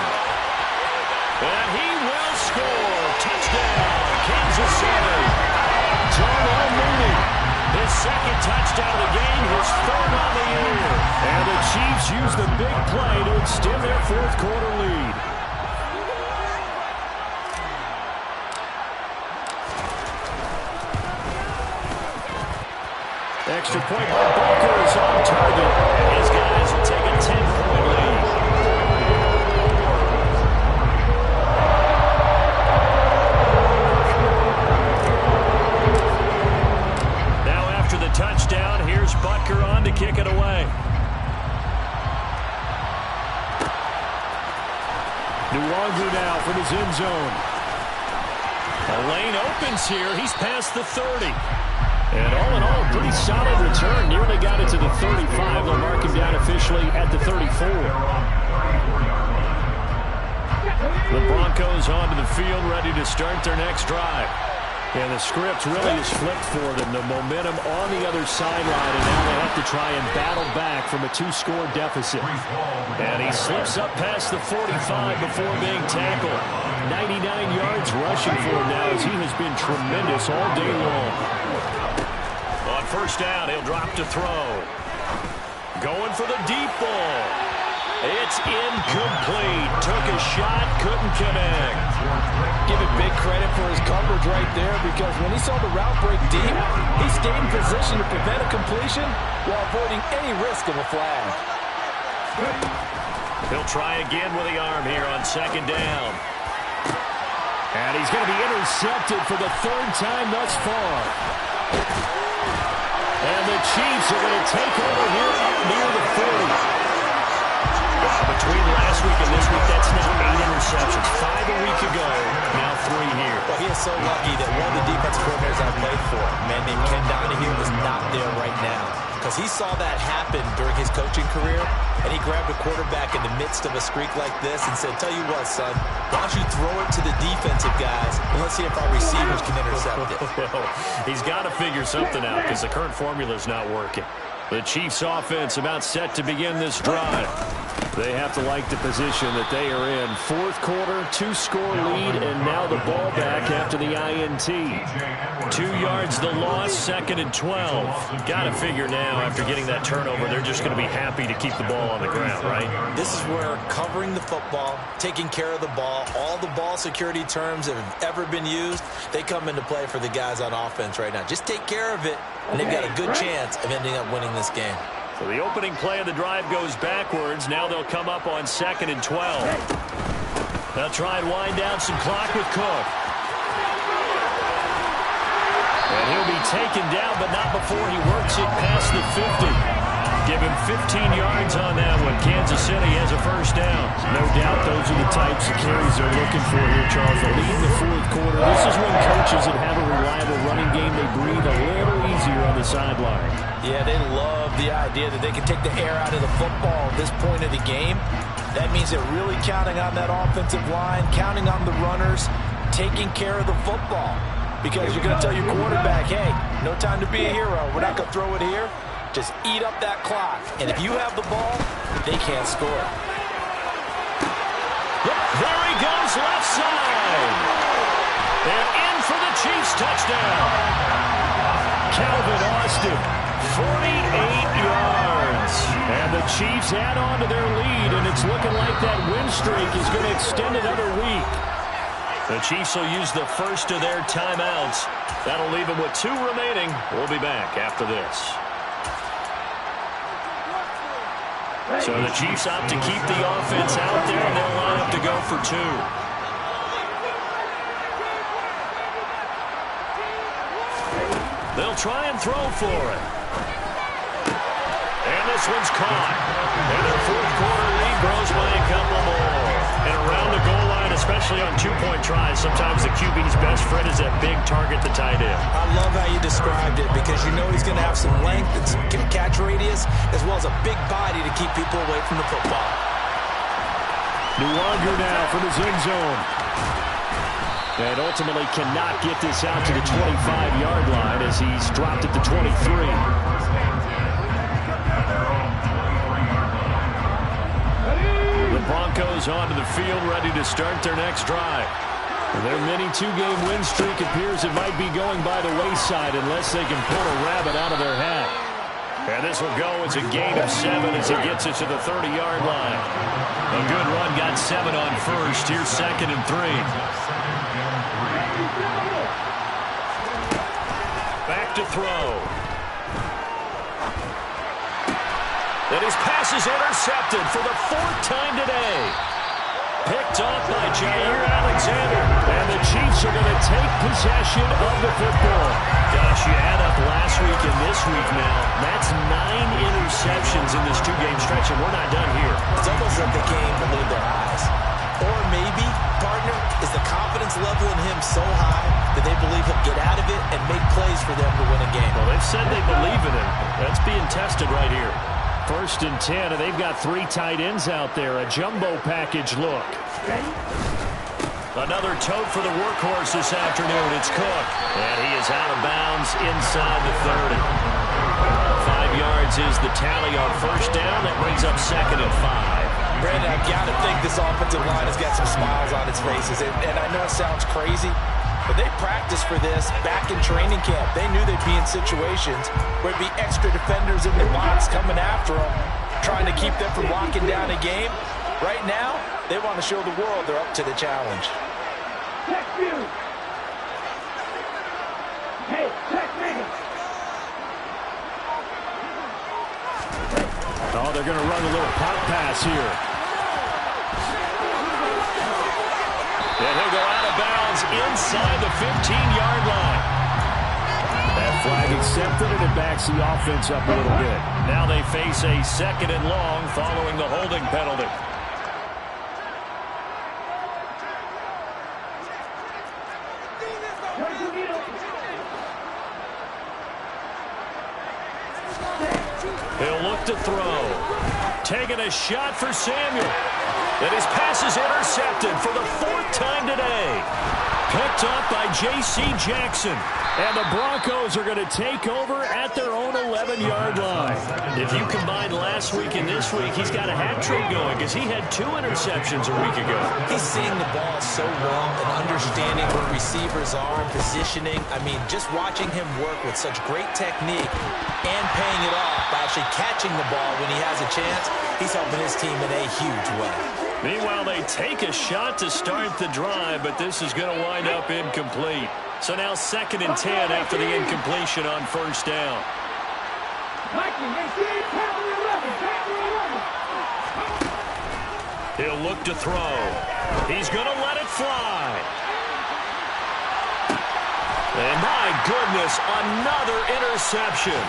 And he will score. Touchdown, Kansas City. a touchdown to gain his third on the year. And the Chiefs use the big play to extend their fourth quarter lead. Extra point by Booker is on target. And his guys will take a 10-point lead. Now after the touchdown, here's Butker on to kick it away. Nwangu now from his end zone. A lane opens here. He's past the 30. And all in all, pretty solid return. Nearly got it to the 35. They'll mark him down officially at the 34. The Broncos onto the field, ready to start their next drive. And the script really is flipped for them. The momentum on the other sideline, and now they have to try and battle back from a 2-score deficit. And he slips up past the 45 before being tackled. 99 yards rushing for him now, as he has been tremendous all day long. On first down, he'll drop to throw. Going for the deep ball. It's incomplete. Took a shot, couldn't connect. Give it big credit for his coverage right there, because when he saw the route break deep, he stayed in position to prevent a completion while avoiding any risk of a flag. He'll try again with the arm here on second down. And he's going to be intercepted for the third time thus far. And the Chiefs are going to take over here near the 40. Between last week and this week, that's now 8 interceptions. 5 a week ago, now 3 here. Well, he is so lucky that one of the defensive coordinators I played for, a man named Ken Donahue, was not there right now. Because he saw that happen during his coaching career, and he grabbed a quarterback in the midst of a streak like this and said, tell you what, son, why don't you throw it to the defensive guys, and let's see if our receivers can intercept it. Well, he's got to figure something out, because the current formula is not working. The Chiefs offense about set to begin this drive. They have to like the position that they are in. Fourth quarter, 2-score lead, and now the ball back after the INT. 2 yards the loss, second and 12. Got to figure now, after getting that turnover, they're just going to be happy to keep the ball on the ground, right? This is where covering the football, taking care of the ball, all the ball security terms that have ever been used, they come into play for the guys on offense right now. Just take care of it, and they've got a good chance of ending up winning this game. So the opening play of the drive goes backwards. Now they'll come up on second and 12. They'll try and wind down some clock with Cook. And he'll be taken down, but not before he works it past the 50. Give him 15 yards on that one. Kansas City has a first down. No doubt those are the types of carries they're looking for here, Charles. The lead in the fourth quarter. This is when coaches that have a reliable running game, they breathe a little easier on the sideline. Yeah, they love the idea that they can take the air out of the football at this point of the game. That means they're really counting on that offensive line, counting on the runners, taking care of the football. Because you're going to tell your quarterback, hey, no time to be a hero. We're not going to throw it here. Just eat up that clock. And if you have the ball, they can't score. There he goes, left side. And in for the Chiefs touchdown. Calvin Austin, 48 yards. And the Chiefs add on to their lead, and it's looking like that win streak is going to extend another week. The Chiefs will use the first of their timeouts. That'll leave them with 2 remaining. We'll be back after this. So the Chiefs opt to keep the offense out there, and they'll line up to go for 2. They'll try and throw for it. And this one's caught. And their fourth quarter lead grows by a couple more. And around the goal line, especially on 2-point tries, sometimes the QB's best friend is that big target, the tight end. I love how you described it, because you know he's going to have some length and some catch radius, as well as a big body to keep people away from the football. Nwangu now from his end zone. And ultimately cannot get this out to the 25-yard line as he's dropped it to 23. The Broncos onto the field, ready to start their next drive. Their mini two-game win streak appears it might be going by the wayside unless they can pull a rabbit out of their hat. And this will go as a gain of 7 as it gets it to the 30-yard line. A good run got 7 on first. Here's 2nd and 3. Back to throw. And his pass is intercepted for the 4th time today. Picked off by Jair Alexander. And the Chiefs are going to take possession of the football. Gosh, you add up last week and this week now. That's 9 interceptions in this 2-game stretch, and we're not done here. It's almost like they can't believe their eyes. Or maybe, partner, is the confidence level in him so high that they believe he'll get out of it and make plays for them to win a game. Well, they've said they believe in him. That's being tested right here. 1st and 10, and they've got 3 tight ends out there. A jumbo package look. Another tote for the workhorse this afternoon. It's Cook. And he is out of bounds inside the 30. 5 yards is the tally on 1st down. That brings up 2nd and 5. Brandon, I've got to think this offensive line has got some smiles on its faces. And I know it sounds crazy, but they practiced for this back in training camp. They knew they'd be in situations where it'd be extra defenders in the box coming after them, trying to keep them from locking down a game. Right now, they want to show the world they're up to the challenge. Check you. Hey, check me. Oh, they're going to run a little pop pass here. And he'll go out of bounds inside the 15-yard line. That flag accepted, and it backs the offense up a little bit. Now they face a 2nd and long following the holding penalty. He'll look to throw. Taking a shot for Samuel. And his pass is intercepted for the 4th time today. Picked up by J.C. Jackson. And the Broncos are going to take over at their own 11-yard line. If you combine last week and this week, he's got a hat trick going because he had 2 interceptions a week ago. He's seeing the ball so well and understanding where receivers are and positioning. I mean, just watching him work with such great technique and paying it off by actually catching the ball when he has a chance, he's helping his team in a huge way. Meanwhile, they take a shot to start the drive, but this is going to wind up incomplete. So now 2nd and 10 after the incompletion on 1st down. He'll look to throw. He's going to let it fly. And my goodness, another interception.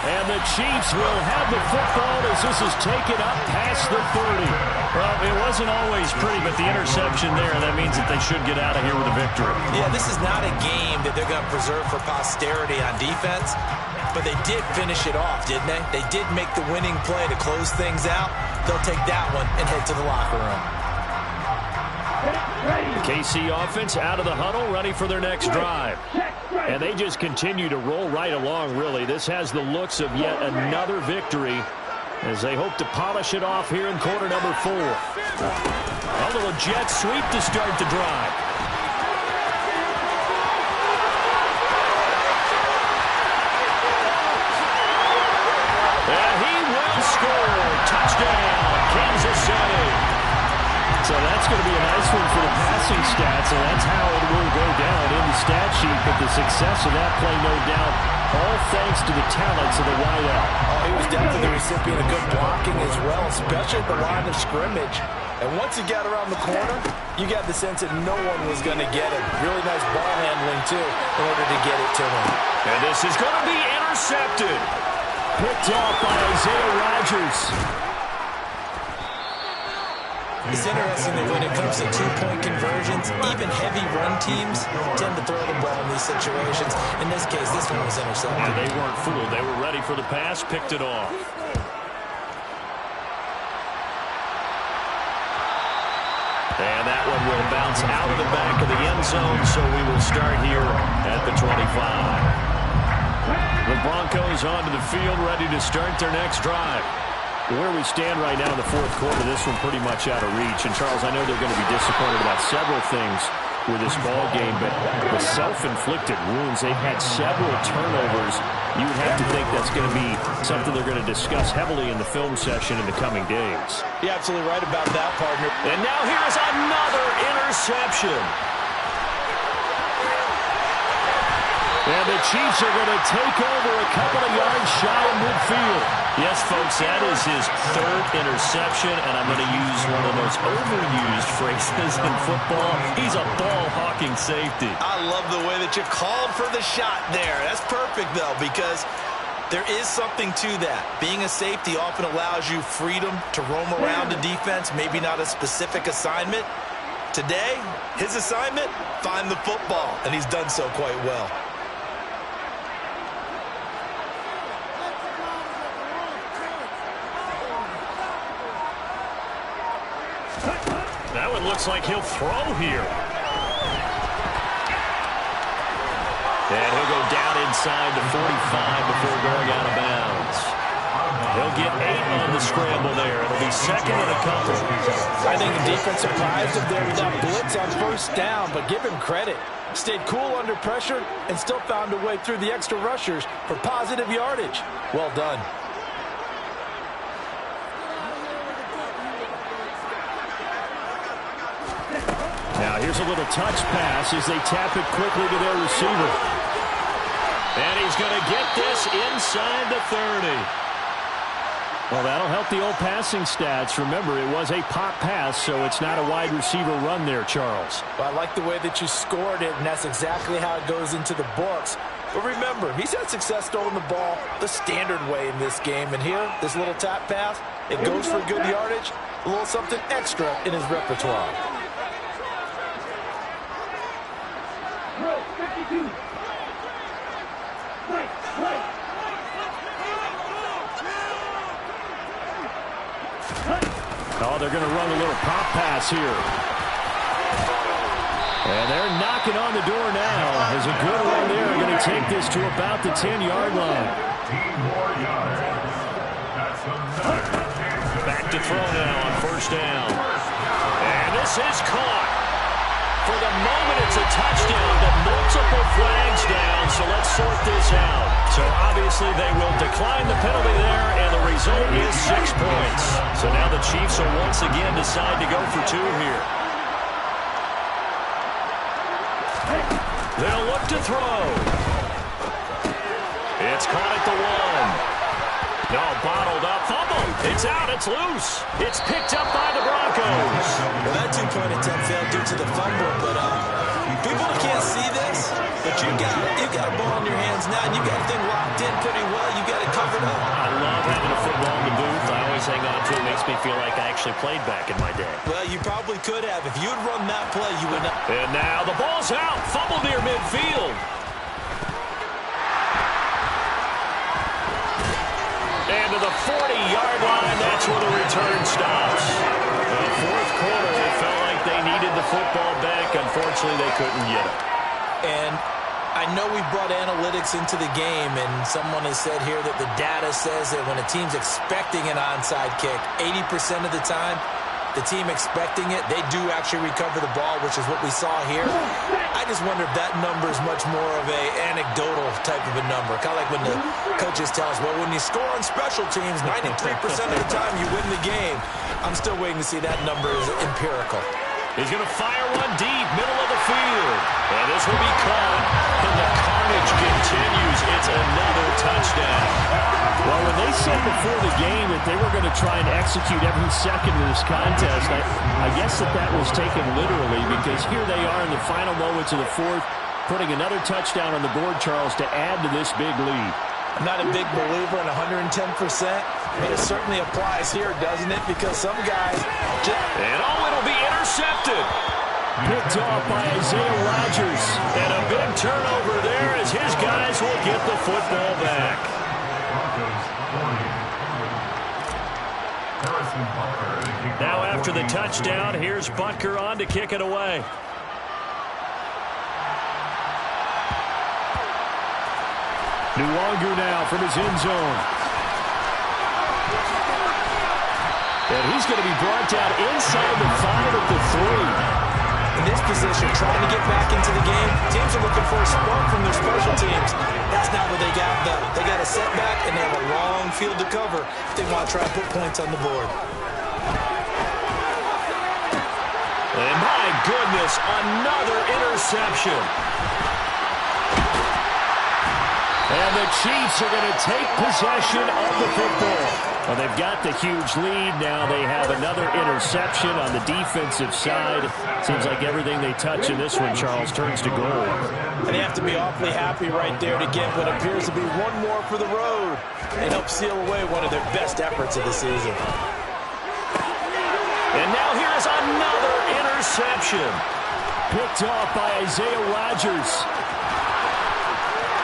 And the Chiefs will have the football as this is taken up past the 30. Well, it wasn't always pretty, but the interception there, that means that they should get out of here with a victory. Yeah, this is not a game that they're going to preserve for posterity on defense, but they did finish it off, didn't they? They did make the winning play to close things out. They'll take that one and head to the locker room. The KC offense out of the huddle, ready for their next drive. And they just continue to roll right along, really. This has the looks of yet another victory as they hope to polish it off here in quarter number 4. A little jet sweep to start the drive. And he will score. Touchdown, Kansas City. So that's going to be a nice one for the passing stats, and that's how it will go down in the stat sheet. But the success of that play, no doubt, all thanks to the talents of the wideout. Oh, he was definitely the recipient of good blocking as well, especially at the line of scrimmage. And once he got around the corner, you got the sense that no one was going to get him. Really nice ball handling, too, in order to get it to him. And this is going to be intercepted. Picked off by Isaiah Rodgers. It's interesting that when it comes to two-point conversions, even heavy run teams tend to throw the ball in these situations. In this case, this one was intercepted. And they weren't fooled. They were ready for the pass, picked it off. And that one will bounce out of the back of the end zone, so we will start here at the 25. The Broncos onto the field, ready to start their next drive. Where we stand right now in the 4th quarter, this one pretty much out of reach. And, Charles, I know they're going to be disappointed about several things. with this ball game, but the self-inflicted wounds, they've had several turnovers. You would have to think that's going to be something they're going to discuss heavily in the film session in the coming days. You're absolutely right about that, partner. And now here's another interception. And the Chiefs are going to take over a couple of yards shy of midfield. Yes, folks, that is his third interception, and I'm going to use one of those overused phrases in football. He's a ball-hawking safety. I love the way that you called for the shot there. That's perfect, though, because there is something to that. Being a safety often allows you freedom to roam around the defense, maybe not a specific assignment. Today, his assignment, find the football, and he's done so quite well. That one looks like he'll throw here. And he'll go down inside the 45 before going out of bounds. He'll get 8 on the scramble there. It'll be second and a couple. I think the defense surprised him there with that blitz on first down, but give him credit. Stayed cool under pressure and still found a way through the extra rushers for positive yardage. Well done. Now here's a little touch pass as they tap it quickly to their receiver. And he's going to get this inside the 30. Well, that'll help the old passing stats. Remember, it was a pop pass, so it's not a wide receiver run there, Charles. Well, I like the way that you scored it, and that's exactly how it goes into the books. But remember, he's had success throwing the ball the standard way in this game. And here, this little tap pass, it goes for good yardage, a little something extra in his repertoire. 52. Oh, they're going to run a little pop pass here. And they're knocking on the door now. There's a good one there. They're going to take this to about the 10-yard line. 15 more yards. That's another chance. Back to throw now on first down. And this is caught. For the moment, it's a touchdown, but multiple flags down, so let's sort this out. So obviously they will decline the penalty there, and the result is 6 points. So now the Chiefs will once again decide to go for 2 here. They'll look to throw. It's caught at the 1. No, bottled up, fumble. It's out, it's loose. It's picked up by the Broncos. Well, that two-point attempt failed due to the fumble, but people can't see this, but you've got a ball in your hands now, and you've got the thing locked in pretty well. You've got it covered up. I love having a football in the booth. I always hang on to it. It makes me feel like I actually played back in my day. Well, you probably could have. If you had run that play, you would not. And now the ball's out. Fumble near midfield. And to the 40-yard line, that's where the return stops. The fourth quarter, it felt like they needed the football back. Unfortunately, they couldn't get it. And I know we brought analytics into the game, and someone has said here that the data says that when a team's expecting an onside kick, 80% of the time, the team expecting it, they do actually recover the ball, which is what we saw here. I just wonder if that number is much more of a anecdotal type of a number. Kind of like when the coaches tell us, well, when you score on special teams, 93% of the time you win the game. I'm still waiting to see that number is empirical. He's going to fire one deep, middle of the field. And this will be caught. And the carnage continues. It's another touchdown. Well, when they said before the game that they were going to try and execute every second of this contest, I guess that was taken literally, because here they are in the final moments of the fourth, putting another touchdown on the board, Charles, to add to this big lead. I'm not a big believer in 110%, but it certainly applies here, doesn't it? Because some guys just... And it'll be intercepted. Picked off by Isaiah Rodgers. And a big turnover there as his guys will get the football back. Now after the touchdown, here's Butker on to kick it away. Nwangu now from his end zone. And he's going to be brought down inside the 5 at the 3. In this position, trying to get back into the game. Teams are looking for a spark from their special teams. That's not what they got, though. They got a setback, and they have a long field to cover if they want to try to put points on the board. And my goodness, another interception. And the Chiefs are going to take possession of the football. Well, they've got the huge lead. Now they have another interception on the defensive side. Seems like everything they touch in this one, Charles, turns to gold. And they have to be awfully happy right there to get what appears to be one more for the road and help seal away one of their best efforts of the season. And now here's another interception. Picked off by Isaiah Rodgers.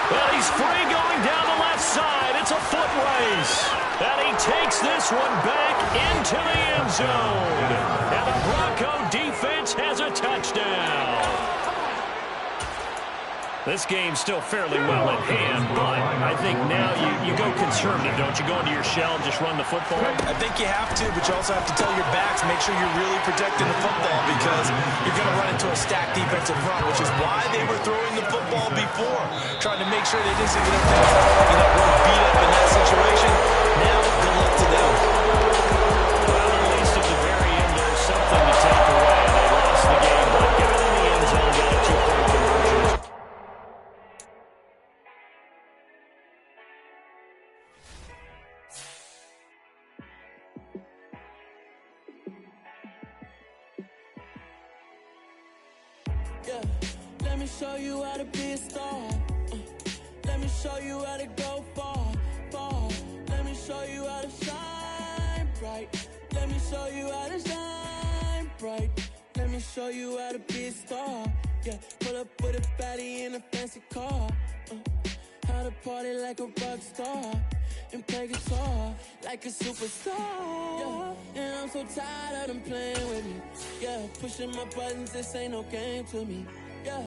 Well, he's free going down the left side. It's a foot race. And he takes this one back into the end zone. And the Bronco defense has a touchdown. This game's still fairly well at hand, but I think now you go conservative, don't you? Go into your shell and just run the football? I think you have to, but you also have to tell your backs, make sure you're really protecting the football because you're going to run into a stacked defensive front, which is why they were throwing the football before, trying to make sure they didn't get really beat up in that situation. Now, good luck to them. Well, at least at the very end, there's something to take away. They lost the game, but got in the end zone, got a two-point conversion. Yeah, let me show you how to be a star. Let me show you how to go far, far. Let me show you how to shine bright. Let me show you how to shine bright. Let me show you how to be a star. Yeah, pull up with a baddie in a fancy car. How to party like a rock star and play guitar like a superstar. Yeah, and I'm so tired of them playing with me. Yeah, pushing my buttons, this ain't no game to me.